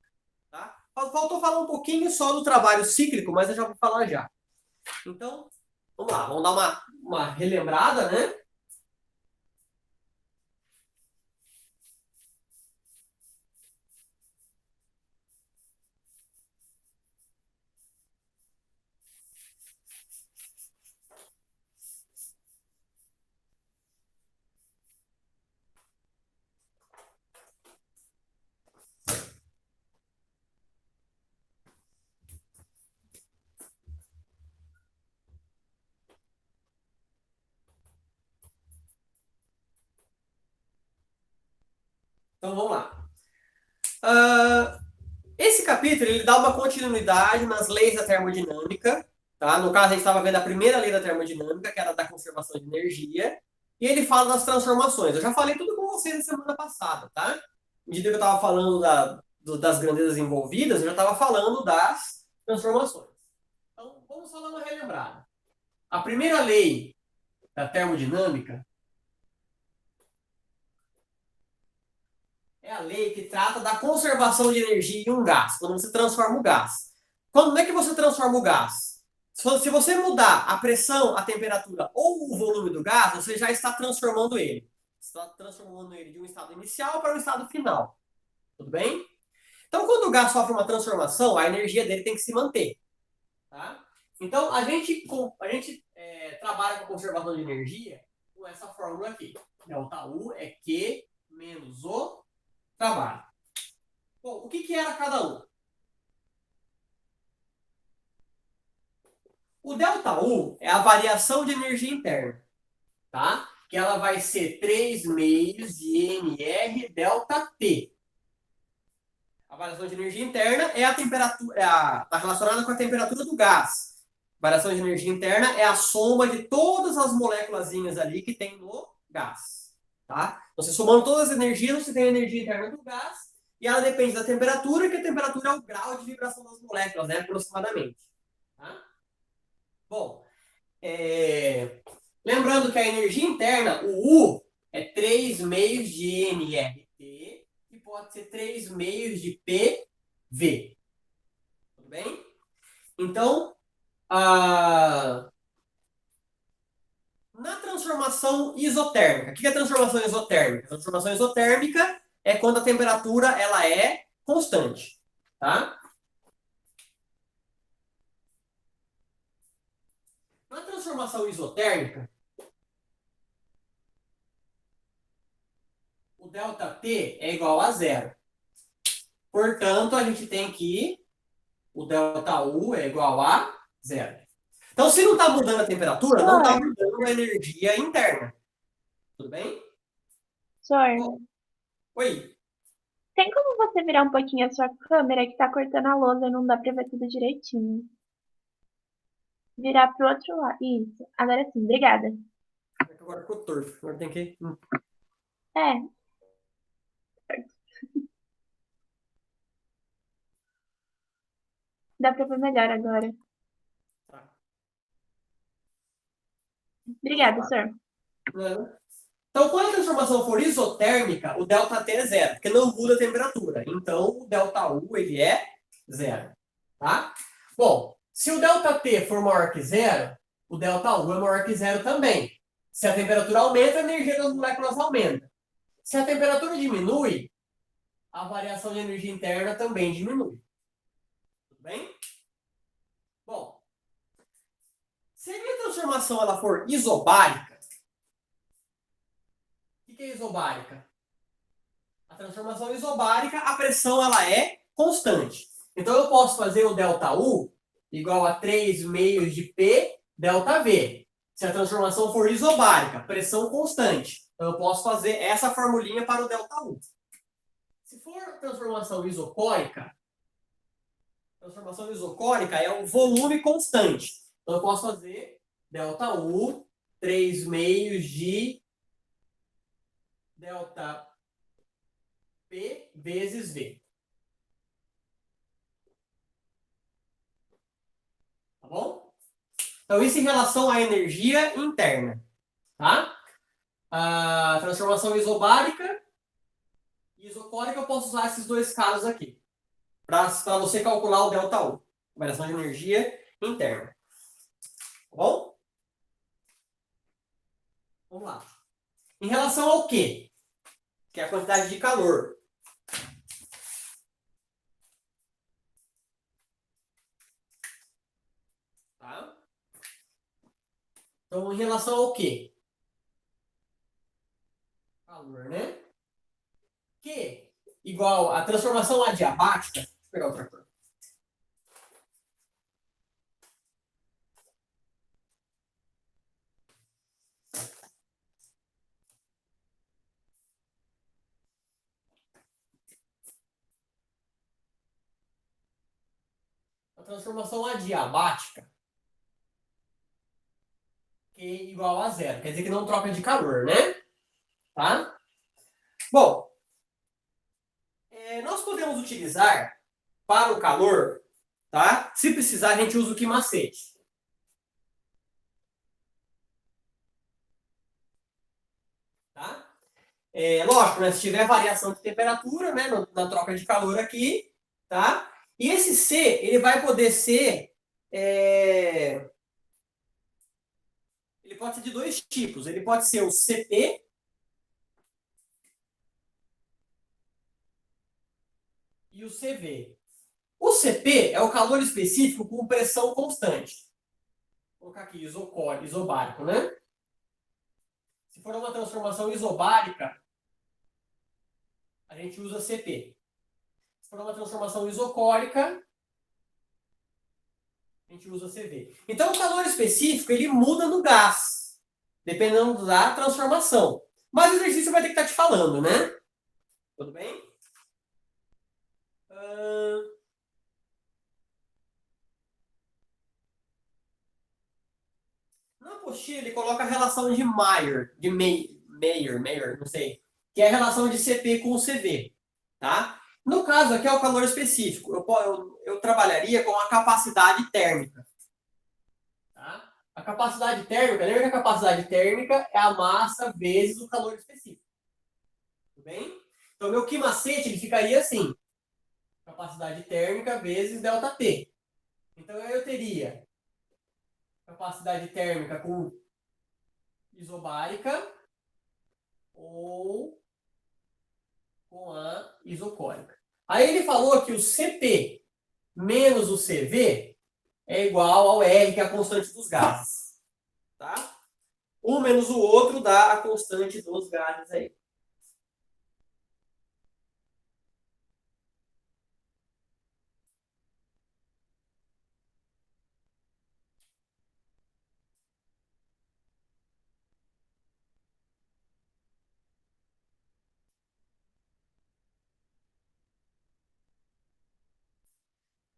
Tá? Faltou falar um pouquinho só do trabalho cíclico, mas eu já vou falar já. Então, vamos lá, vamos dar uma relembrada, né? Então vamos lá. Esse capítulo ele dá uma continuidade nas leis da termodinâmica. Tá? No caso, a gente estava vendo a primeira lei da termodinâmica, que era da conservação de energia. E ele fala das transformações. Eu já falei tudo com vocês na semana passada, tá? À medida que eu estava falando das grandezas envolvidas, eu já estava falando das transformações. Então, vamos só dar uma relembrada. A primeira lei da termodinâmica é a lei que trata da conservação de energia em um gás, quando você transforma o gás. Como é que você transforma o gás? Se você mudar a pressão, a temperatura ou o volume do gás, você já está transformando ele. Você está transformando ele de um estado inicial para um estado final. Tudo bem? Então, quando o gás sofre uma transformação, a energia dele tem que se manter. Tá? Então, a gente trabalha com conservação de energia com essa fórmula aqui. Delta U é Q menos o trabalho. Bom, o que era cada um? O ΔU é a variação de energia interna, tá? Que ela vai ser 3 meios de NR delta T. A variação de energia interna é a temperatura, está relacionada com a temperatura do gás. A variação de energia interna é a soma de todas as moléculas ali que tem no gás, tá? Então, você somando todas as energias, você tem a energia interna do gás e ela depende da temperatura, que a temperatura é o grau de vibração das moléculas, né, aproximadamente. Tá? Bom, lembrando que a energia interna, o U, é 3 meios de nRT, que pode ser 3 meios de PV. Tudo bem? Então, na transformação isotérmica, o que é transformação isotérmica? A transformação isotérmica é quando a temperatura ela é constante. Tá? Na transformação isotérmica, o ΔT é igual a zero. Portanto, a gente tem que o ΔU é igual a zero. Então, se não está mudando a temperatura, não está mudando a energia interna. Tudo bem? Sor, Oi. tem como você virar um pouquinho a sua câmera que tá cortando a lousa e não dá pra ver tudo direitinho? Virar pro outro lado. Isso. Agora sim, obrigada. Agora ficou torto. Agora tem que. É, dá pra ver melhor agora. Tá. Obrigada, sor. Então, quando a transformação for isotérmica, o ΔT é zero, porque não muda a temperatura. Então, o ΔU ele é zero. Tá? Bom, se o ΔT for maior que zero, o ΔU é maior que zero também. Se a temperatura aumenta, a energia das moléculas aumenta. Se a temperatura diminui, a variação de energia interna também diminui. Tudo bem? Bom, se a minha transformação ela for isobárica, o que é isobárica? A transformação isobárica, a pressão ela é constante. Então, eu posso fazer o ΔU igual a 3 meios de P ΔV. Se a transformação for isobárica, pressão constante. Então, eu posso fazer essa formulinha para o ΔU. Se for transformação isocórica é o volume constante. Então, eu posso fazer ΔU 3 meios de ΔP vezes V. Tá bom? Então, isso em relação à energia interna. Tá? A transformação isobárica e isocórica, eu posso usar esses dois casos aqui. Para você calcular o ΔU. Variação de energia interna. Tá bom? Vamos lá. Em relação ao Q, que é a quantidade de calor. Tá? Então, em relação ao Q? Calor, né? Q igual a transformação adiabática. Deixa eu pegar outra cor. transformação adiabática Q igual a zero. Quer dizer que não troca de calor, né? Tá? Bom, nós podemos utilizar para o calor, tá? Se precisar, a gente usa o que macete. Tá? Lógico, né? Se tiver variação de temperatura, né? Na troca de calor aqui, tá? E esse C, ele vai poder ser... ele pode ser de dois tipos. Ele pode ser o CP e o CV. O CP é o calor específico com pressão constante. Vou colocar aqui, isobárico, né? Se for uma transformação isobárica, a gente usa CP. Se for uma transformação isocórica, a gente usa CV. Então, o calor específico, ele muda no gás, dependendo da transformação. Mas o exercício vai ter que estar te falando, né? Tudo bem? Na apostila, ele coloca a relação de Mayer, não sei, que é a relação de CP com o CV, tá? No caso aqui é o calor específico. Eu trabalharia com a capacidade térmica. Tá? A capacidade térmica, lembra que a capacidade térmica é a massa vezes o calor específico. Tudo bem? Então, meu quimacete ele ficaria assim. Capacidade térmica vezes ΔT. Então, eu teria capacidade térmica com isobárica ou com a isocórica. Aí ele falou que o CP menos o CV é igual ao R, que é a constante dos gases. Tá? Um menos o outro dá a constante dos gases aí.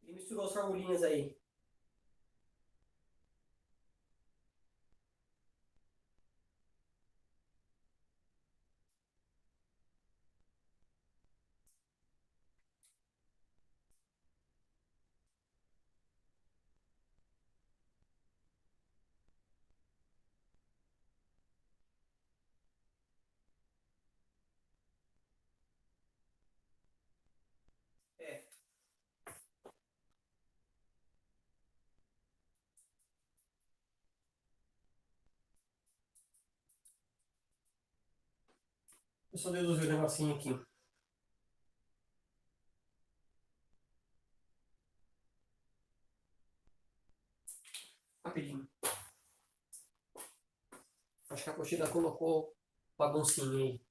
E misturou as formulinhas aí. É. Eu só deduzi o negocinho aqui. Rapidinho. Acho que a apostila colocou baguncinha aí.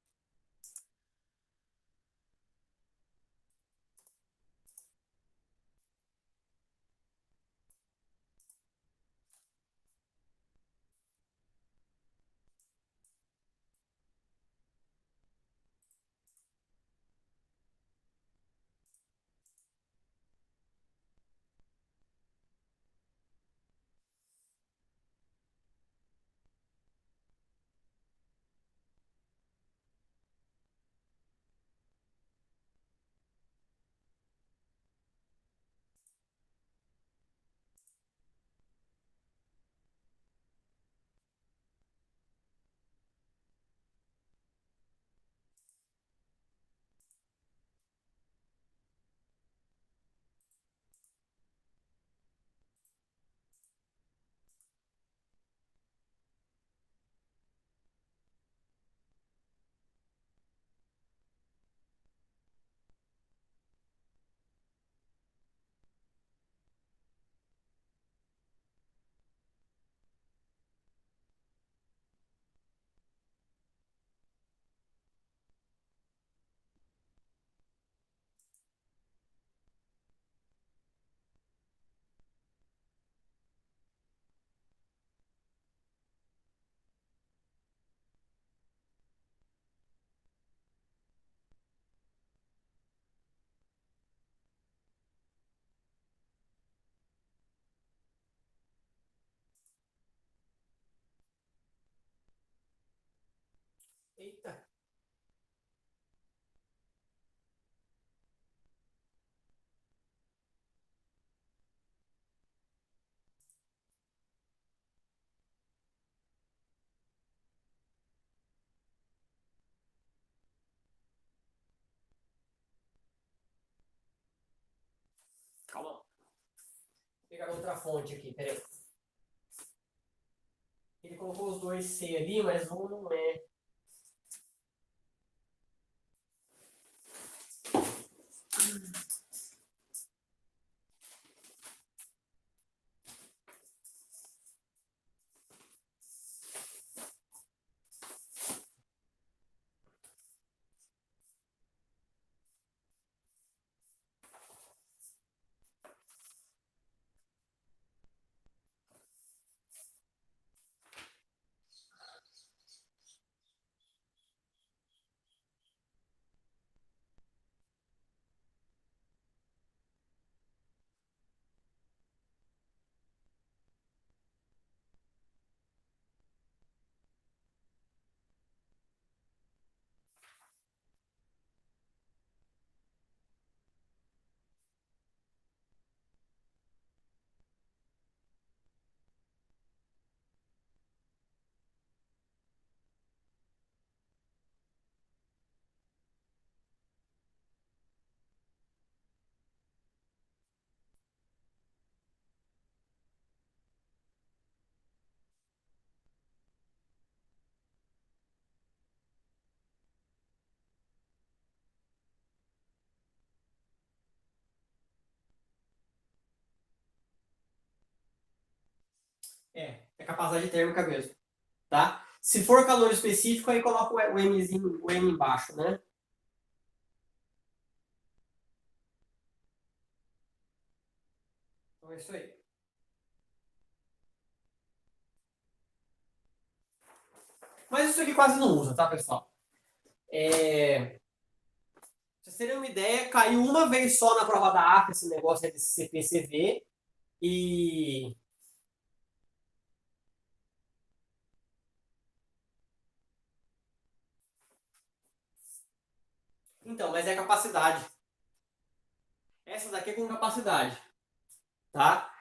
Eita. Calma. Vou pegar outra fonte aqui, peraí. Ele colocou os dois C ali, mas um não é. É capacidade térmica mesmo, tá? Se for calor específico, aí coloca o Mzinho, o M embaixo, né? Então é isso aí. Mas isso aqui quase não usa, tá, pessoal? Pra vocês terem uma ideia, caiu uma vez só na prova da AFA esse negócio aí desse CPCV. E. Então, mas é capacidade. Essa daqui é com capacidade, tá?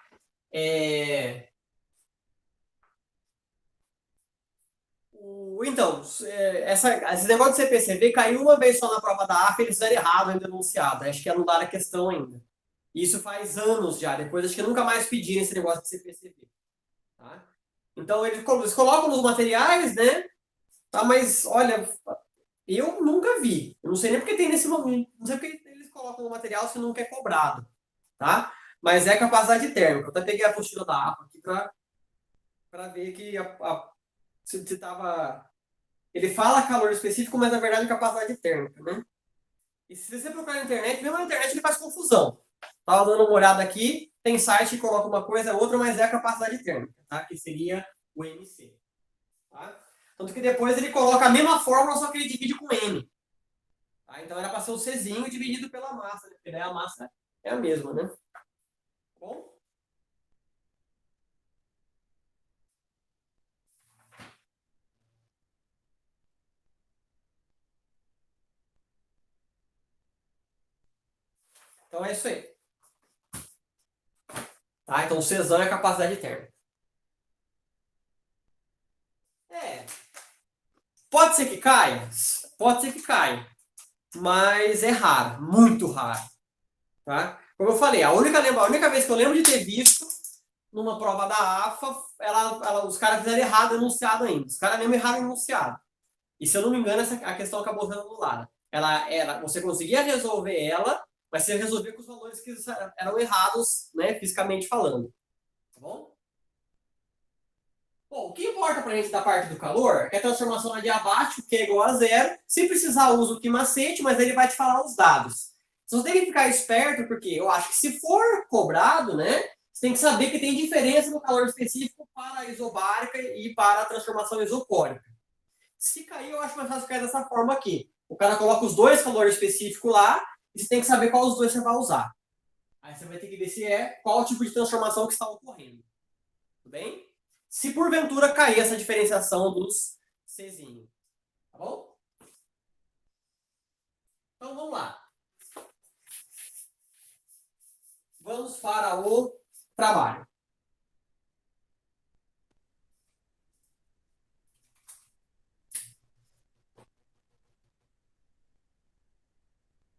Então, esse negócio de CPCV caiu uma vez só na prova da AFA, eles fizeram errado no denunciado. Acho que anularam a questão ainda. Isso faz anos já. Depois acho que nunca mais pediram esse negócio de CPCV. Tá? Então eles colocam nos materiais, né? Tá, mas olha, eu nunca vi. Eu não sei nem porque tem nesse momento. Não sei porque eles colocam no material se nunca é cobrado. Tá? Mas é capacidade térmica. Eu até peguei a apostila da APA aqui para ver que se tava. Ele fala calor específico, mas na verdade é capacidade térmica, né? E se você procurar na internet, mesmo na internet ele faz confusão. Tava dando uma olhada aqui, tem site que coloca uma coisa outra, mas é a capacidade térmica, tá? Que seria o MC. Tá? Tanto que depois ele coloca a mesma fórmula, só que ele divide com M. Tá? Então era para ser o Czinho dividido pela massa, né? Porque daí a massa é a mesma, né? Bom? Então é isso aí. Tá? Então o Czão é a capacidade térmica. É. Pode ser que caia? Pode ser que caia. Mas é raro, muito raro. Tá? Como eu falei, a única vez que eu lembro de ter visto numa prova da AFA, os caras fizeram errado o enunciado ainda. Os caras mesmo erraram o enunciado. E se eu não me engano, a questão acabou sendo anulada. Você conseguia resolver ela, mas você resolvia com os valores que eram errados, né, fisicamente falando. Tá bom? Bom, o que importa para a gente da parte do calor é a transformação adiabático, que é igual a zero. Se precisar, usa o que macete, mas ele vai te falar os dados. Você tem que ficar esperto, porque eu acho que se for cobrado, né, você tem que saber que tem diferença no calor específico para a isobárica e para a transformação isocórica. Se cair, eu acho mais fácil cair dessa forma aqui. O cara coloca os dois calores específicos lá e você tem que saber qual dos dois você vai usar. Aí você vai ter que ver se qual tipo de transformação que está ocorrendo. Tudo bem? Se porventura cair essa diferenciação dos Czinho. Tá bom? Então vamos lá. Vamos para o trabalho.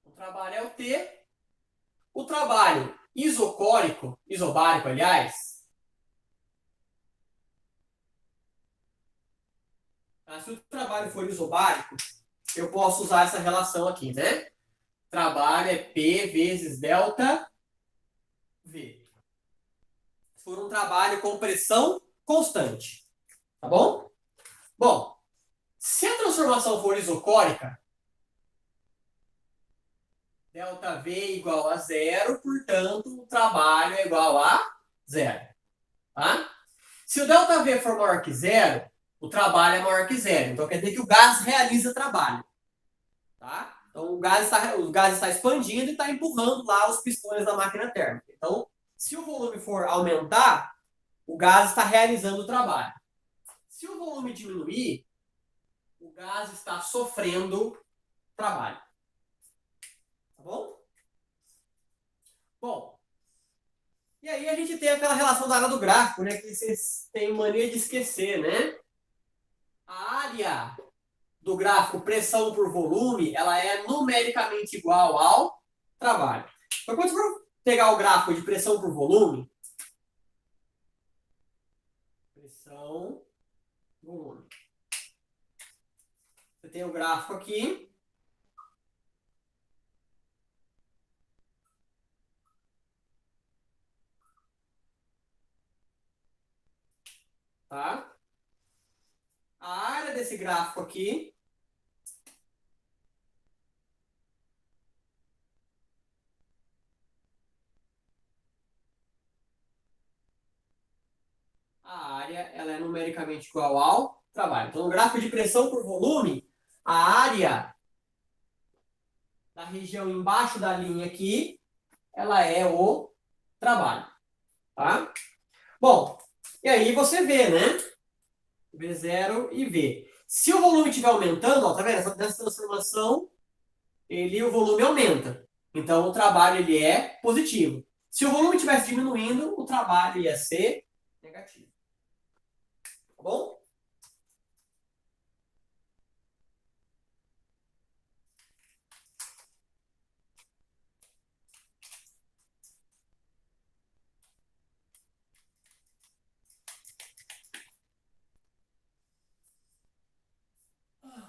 O trabalho é o T. O trabalho isobárico, aliás. Se o trabalho for isobárico, eu posso usar essa relação aqui, né? Trabalho é P vezes delta V. Se for um trabalho com pressão constante. Tá bom? Bom, se a transformação for isocórica, delta V igual a zero, portanto, o trabalho é igual a zero. Tá? Se o delta V for maior que zero, o trabalho é maior que zero. Então, quer dizer que o gás realiza trabalho. Tá? Então, o gás está expandindo e está empurrando lá os pistões da máquina térmica. Então, se o volume for aumentar, o gás está realizando o trabalho. Se o volume diminuir, o gás está sofrendo trabalho. Tá bom? Bom, e aí a gente tem aquela relação da área do gráfico, né? Que vocês têm mania de esquecer, né? A área do gráfico pressão por volume, ela é numericamente igual ao trabalho. Então, quando você for pegar o gráfico de pressão por volume, pressão, volume. Você tem o gráfico aqui. Tá? A área desse gráfico aqui ela é numericamente igual ao trabalho. Então, no gráfico de pressão por volume, a área da região embaixo da linha aqui, ela é o trabalho. Tá? Bom, e aí você vê, né? V0 e V. Se o volume estiver aumentando, ó, tá vendo? Nessa transformação, o volume aumenta. Então, o trabalho ele é positivo. Se o volume estivesse diminuindo, o trabalho ia ser negativo. Tá bom?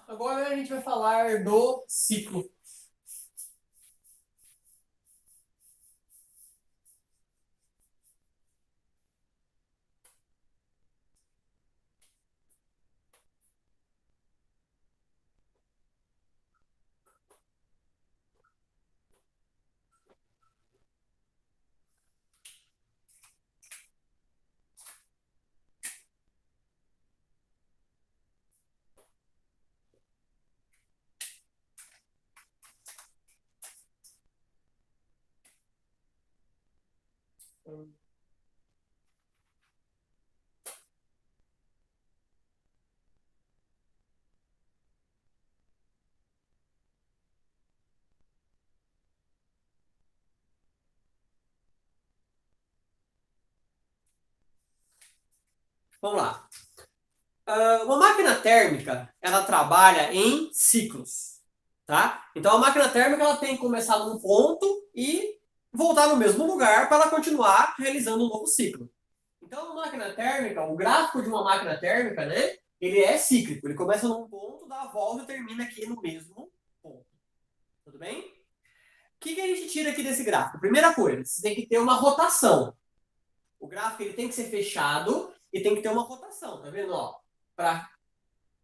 Agora a gente vai falar do ciclo. Vamos lá. Uma máquina térmica, ela trabalha em ciclos, tá? Então, a máquina térmica ela tem que começar num ponto e voltar no mesmo lugar para ela continuar realizando um novo ciclo. Então, a máquina térmica, o gráfico de uma máquina térmica, né? Ele é cíclico. Ele começa num ponto, dá a volta e termina aqui no mesmo ponto. Tudo bem? O que a gente tira aqui desse gráfico? Primeira coisa, você tem que ter uma rotação. O gráfico ele tem que ser fechado e tem que ter uma rotação, tá vendo? Ó,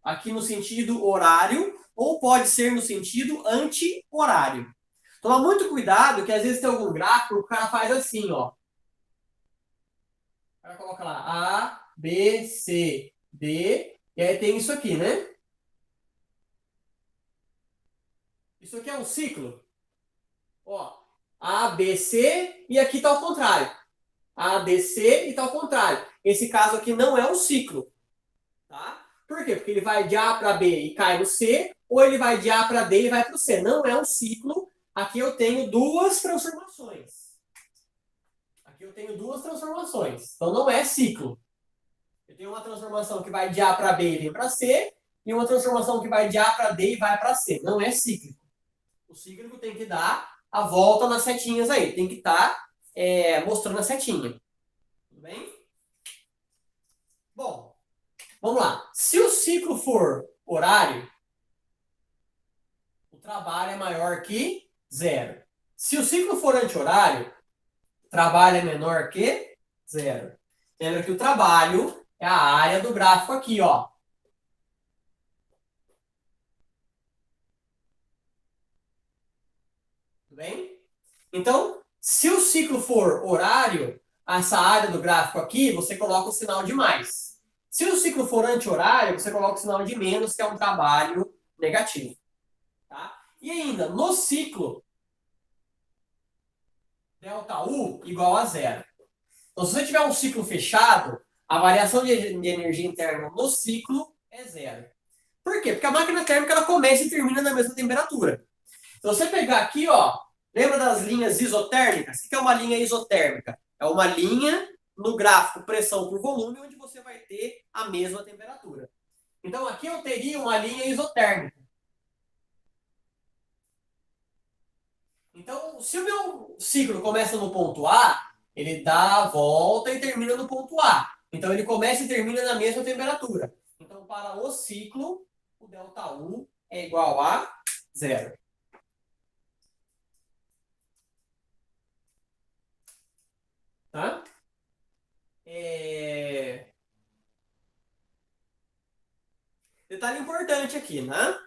aqui no sentido horário ou pode ser no sentido anti-horário. Toma muito cuidado que às vezes tem algum gráfico que o cara faz assim, ó. O cara coloca lá A, B, C, D, e aí tem isso aqui, né? Isso aqui é um ciclo. Ó, A, B, C, e aqui está ao contrário. A, B, C e está ao contrário. Esse caso aqui não é um ciclo. Tá? Por quê? Porque ele vai de A para B e cai no C, ou ele vai de A para D e vai para o C. Não é um ciclo. Aqui eu tenho duas transformações. Aqui eu tenho duas transformações. Então não é ciclo. Eu tenho uma transformação que vai de A para B e vem para C, e uma transformação que vai de A para D e vai para C. Não é cíclico. O cíclico tem que dar a volta nas setinhas aí. Tem que estar mostrando a setinha. Tudo bem? Bom, vamos lá. Se o ciclo for horário, o trabalho é maior que zero. Se o ciclo for anti-horário, o trabalho é menor que zero. Lembra que o trabalho é a área do gráfico aqui, ó. Tudo bem? Então, se o ciclo for horário, essa área do gráfico aqui, você coloca o sinal de mais. Se o ciclo for anti-horário, você coloca o sinal de menos, que é um trabalho negativo. Tá? E ainda, no ciclo, ΔU igual a zero. Então, se você tiver um ciclo fechado, a variação de energia interna no ciclo é zero. Por quê? Porque a máquina térmica ela começa e termina na mesma temperatura. Então, se você pegar aqui, ó, lembra das linhas isotérmicas? O que é uma linha isotérmica? É uma linha no gráfico pressão por volume, onde você vai ter a mesma temperatura. Então, aqui eu teria uma linha isotérmica. Então, se o meu ciclo começa no ponto A, ele dá a volta e termina no ponto A. Então, ele começa e termina na mesma temperatura. Então, para o ciclo, o ΔU é igual a zero. Tá? Detalhe importante aqui, né?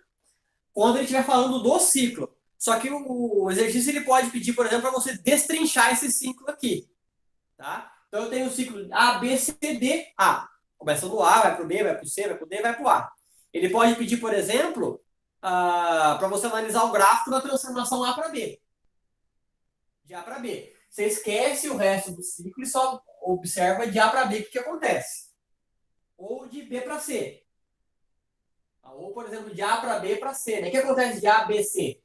Quando ele estiver falando do ciclo. Só que o exercício ele pode pedir, por exemplo, para você destrinchar esse ciclo aqui. Tá? Então eu tenho o ciclo A, B, C, D, A. Começa no A, vai para o B, vai para o C, vai para o D, vai para o A. Ele pode pedir, por exemplo, para você analisar o gráfico da transformação A para B. De A para B. Você esquece o resto do ciclo e só observa de A para B o que acontece. Ou de B para C. Ou, por exemplo, de A para B para C. Né? O que acontece de A, B, C?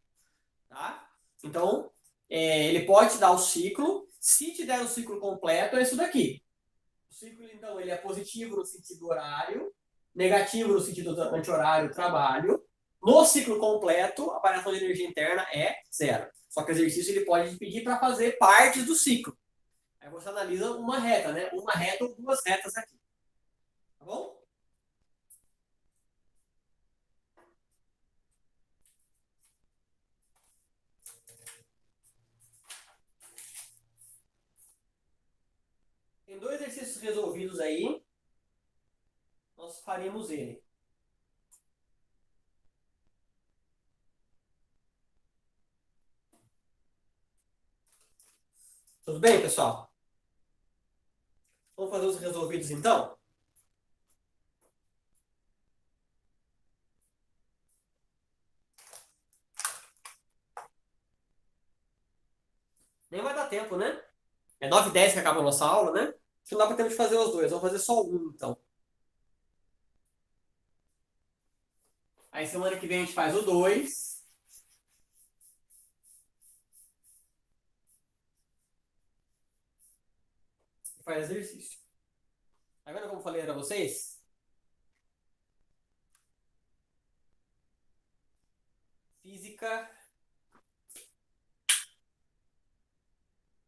Tá? Então, ele pode te dar o ciclo. Se te der o ciclo completo, é isso daqui. O ciclo, então, ele é positivo no sentido horário, negativo no sentido anti-horário, trabalho. No ciclo completo, a variação de energia interna é zero. Só que o exercício ele pode te pedir para fazer partes do ciclo. Aí você analisa uma reta, né? Uma reta ou duas retas aqui. Tá bom? Tem dois exercícios resolvidos aí. Nós faremos ele. Tudo bem, pessoal? Vamos fazer os resolvidos, então? Nem vai dar tempo, né? É 9h10 que acaba a nossa aula, né? Acho que não dá para tempo de fazer os dois. Vamos fazer só um, então. Aí semana que vem a gente faz o 2. E faz exercício. Tá vendo como eu falei para vocês? Física.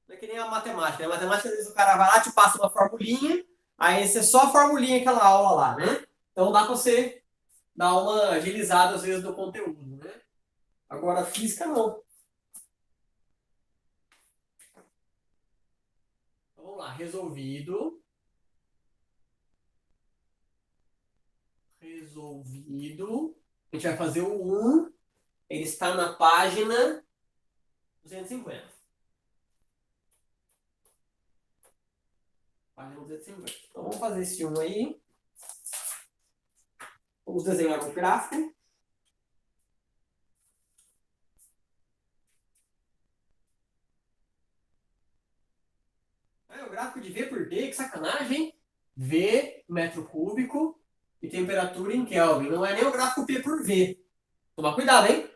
Não é que nem a matemática, né? A matemática, às vezes, o cara vai lá, te passa uma formulinha, aí você só a formulinha aquela aula lá, né? Então dá para você dar uma agilizada, às vezes, no conteúdo, né? Agora, física, não. Então, vamos lá. Resolvido. Resolvido. A gente vai fazer o 1. Ele está na página 250. Página 250. Então, vamos fazer esse 1 aí. Vamos desenhar um gráfico. O gráfico de V por D, que sacanagem, hein? V, metro cúbico, e temperatura em Kelvin. Não é nem o gráfico P por V. Tomar cuidado, hein?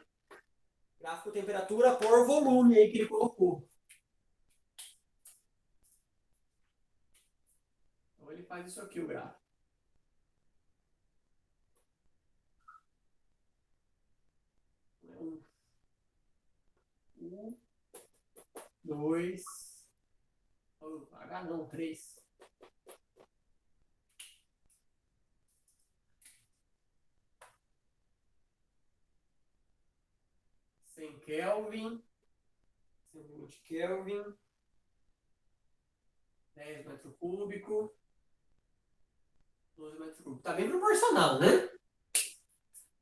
Gráfico temperatura por volume aí que ele colocou. Então ele faz isso aqui, o gráfico. Um, dois, H não, 3. Sem Kelvin, 120 Kelvin, 10 metros cúbicos, 12 metros cúbicos. Tá bem proporcional, né?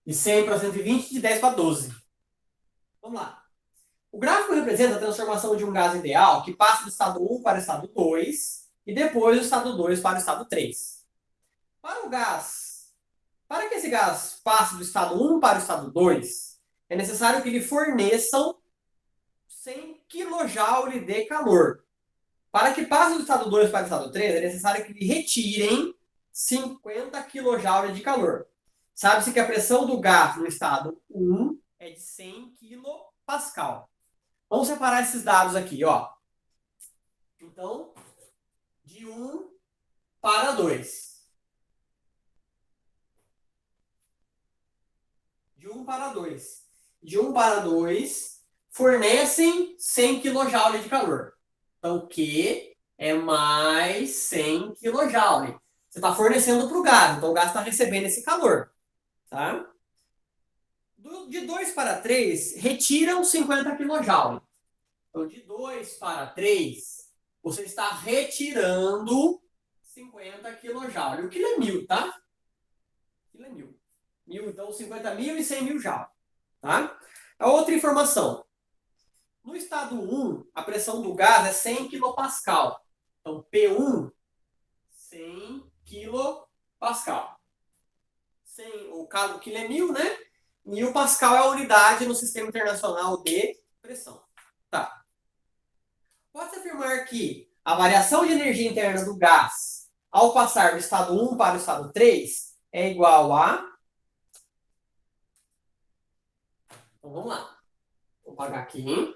De 100 para 120, de 10 para 12. Vamos lá. O gráfico representa a transformação de um gás ideal que passa do estado 1 para o estado 2 e depois do estado 2 para o estado 3. Para que esse gás passe do estado 1 para o estado 2, é necessário que lhe forneçam 100 kJ de calor. Para que passe do estado 2 para o estado 3, é necessário que lhe retirem 50 kJ de calor. Sabe-se que a pressão do gás no estado 1 é de 100 kPa. Vamos separar esses dados aqui, ó. Então, de 1 para 2. De 1 para 2. De 1 para 2 fornecem 100 kJ de calor. Então, Q é mais 100 kJ. Você está fornecendo para o gás, então o gás está recebendo esse calor. Tá? De 2 para 3, retiram 50 kJ. Então, de 2 para 3, você está retirando 50 kJ. O quilo é 1.000, tá? O quilo é 1.000. 1.000, então 50.000 e 100.000 Joule. Tá? A outra informação. No estado 1, a pressão do gás é 100 kPa. Então, P1, 100 kPa. O quilo é 1.000, né? 1.000 Pascal é a unidade no Sistema Internacional de Pressão. Tá. Pode-se afirmar que a variação de energia interna do gás ao passar do estado 1 para o estado 3 é igual a... Então, vamos lá. Vou apagar aqui.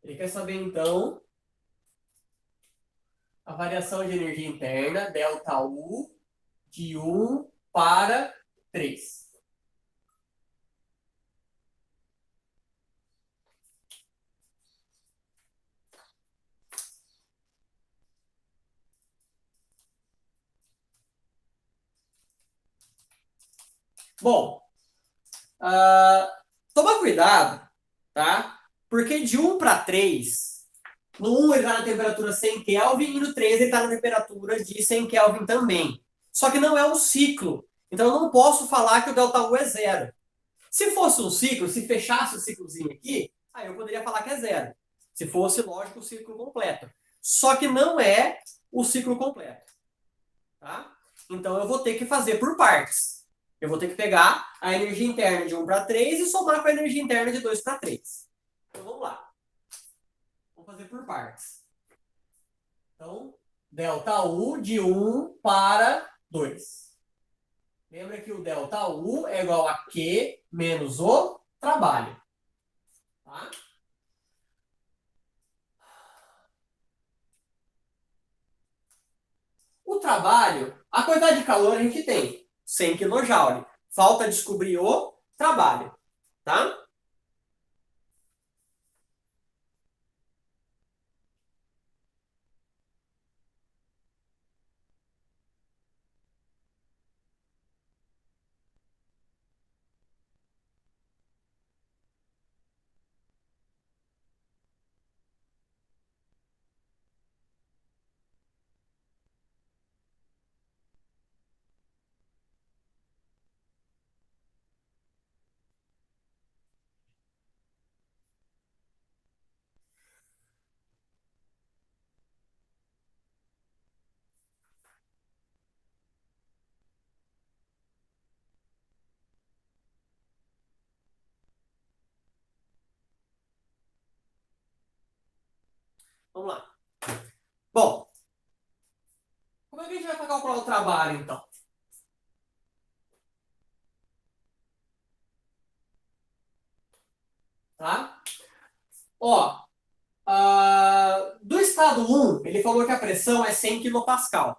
Ele quer saber, então, a variação de energia interna, ΔU, de 1 para 3. Bom, toma cuidado, tá? Porque de 1 para 3, no 1 ele está na temperatura 100 Kelvin e no 3 ele está na temperatura de 100 Kelvin também. Só que não é um ciclo. Então eu não posso falar que o ΔU é zero. Se fosse um ciclo, se fechasse o ciclozinho aqui, aí eu poderia falar que é zero. Se fosse, lógico, o ciclo completo. Só que não é o ciclo completo. Tá? Então eu vou ter que fazer por partes. Eu vou ter que pegar a energia interna de 1 para 3 e somar com a energia interna de 2 para 3. Então vamos lá. Vamos fazer por partes. Então, ΔU de 1 para 2. Lembra que o ΔU é igual a Q menos o trabalho. Tá? O trabalho, a quantidade de calor a gente tem, 100 kJ. Falta descobrir o trabalho. Tá? Vamos lá. Bom, como é que a gente vai calcular o trabalho, então? Tá? Ó, do estado 1, ele falou que a pressão é 100 kPa.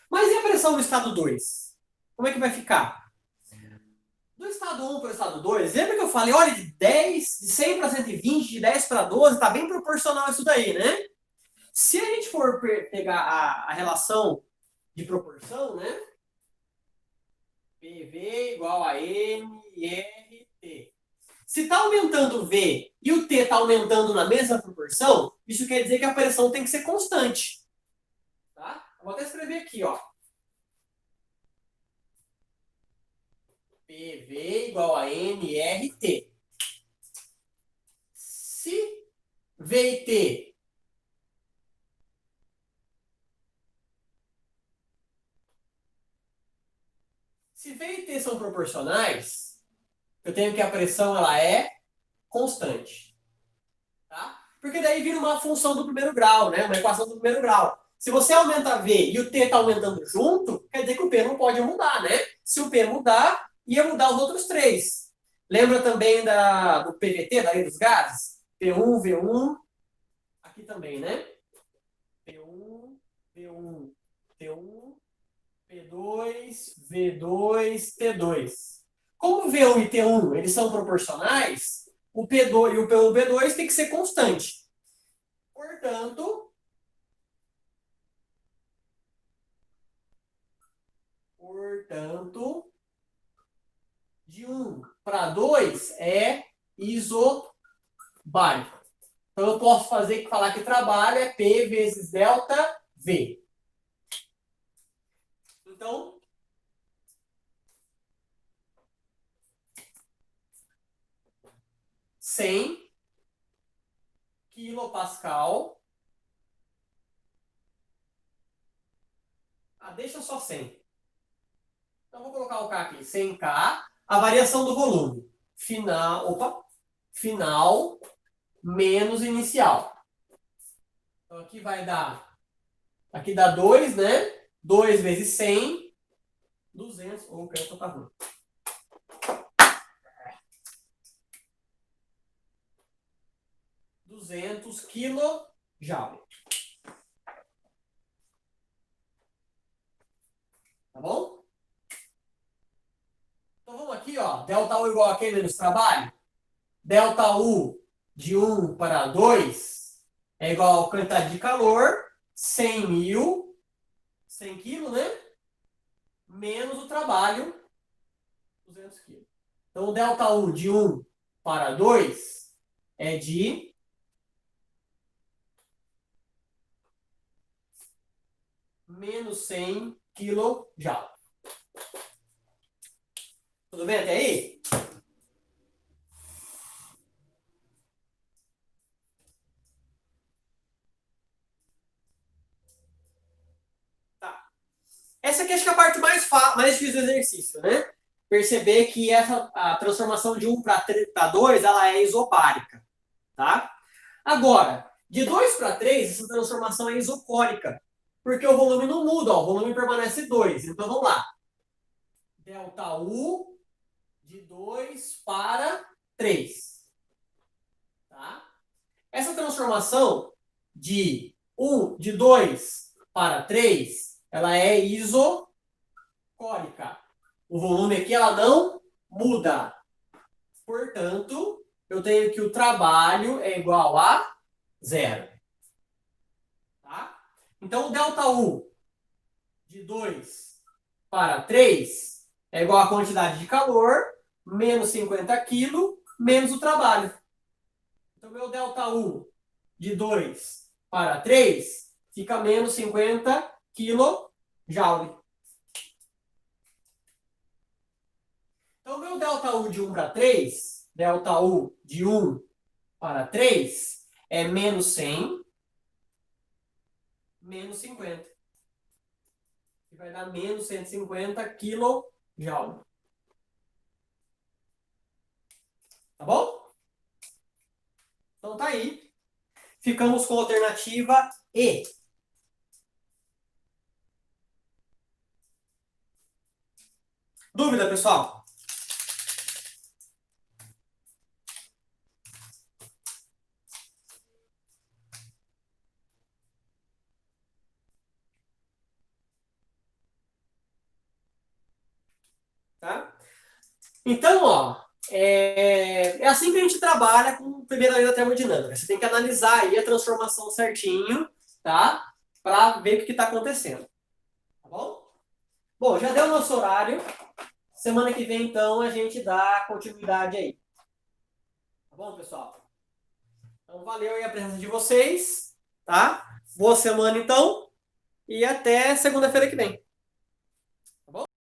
Mas e a pressão do estado 2? Como é que vai ficar? Do estado 1 para o estado 2, lembra que eu falei, olha, de 100 para 120, de 10 para 12, tá bem proporcional isso daí, né? Se a gente for pegar a relação de proporção, né? PV igual a nRT. Se está aumentando o V e o T está aumentando na mesma proporção, isso quer dizer que a pressão tem que ser constante. Tá? Eu vou até escrever aqui, ó. PV igual a nRT. Se V e T são proporcionais, eu tenho que a pressão ela é constante. Tá? Porque daí vira uma função do primeiro grau, né? Uma equação do primeiro grau. Se você aumenta V e o T está aumentando junto, quer dizer que o P não pode mudar, né? Se o P mudar, ia mudar os outros três. Lembra também do PVT, da lei dos gases? P1, V1, aqui também, né? P1, V1, T1, P2, V2, T2. Como V1 e T1 eles são proporcionais, o P2 e o P2 tem que ser constante. Portanto, de 1 para 2 é isobárico. Então, eu posso falar que trabalho é P vezes delta V. Então, cem quilopascal. Deixa só 100. Então, vou colocar o K aqui. 100K. A variação do volume. Final menos inicial. Então, aqui vai dar... Aqui dá 2, né? 2 vezes 100. 200. O canto tá ruim. 200 kJ. Tá bom? Então vamos aqui, ó. Delta U igual a quem menos trabalho? Delta U de 1 para 2 é igual a quantidade de calor, 100.000, 100 kg, né? Menos o trabalho, 200 kg. Então o delta U de 1 para 2 é de menos 100 kJ. Tudo bem até aí? Tá. Essa aqui acho que é a parte mais difícil do exercício, né? Perceber que a transformação de 1 para 2 ela é isobárica. Tá? Agora, de 2 para 3, essa transformação é isocórica. Porque o volume não muda, ó, o volume permanece 2. Então vamos lá. Delta U de 2 para 3. Tá? Essa transformação de 2 para 3, ela é isocórica. O volume aqui ela não muda. Portanto, eu tenho que o trabalho é igual a 0. Tá? Então, o delta U de 2 para 3 é igual a quantidade de calor menos 50 kg menos o trabalho. Então, meu delta U de 2 para 3 fica menos 50 kJ. Então, meu delta U de 1 para 3, delta U de 1 para 3 é menos 100 menos 50. Que vai dar menos 150 kJ. Tá bom? Então tá aí. ficamos com a alternativa E. Dúvida, pessoal? Tá? Então, ó, é assim que a gente trabalha com a primeira lei da termodinâmica. Você tem que analisar aí a transformação certinho, tá? Para ver o que está acontecendo. Tá bom? Bom, já deu o nosso horário. Semana que vem, então, a gente dá continuidade aí. Tá bom, pessoal? Então, valeu aí a presença de vocês, tá? Boa semana, então, e até segunda-feira que vem.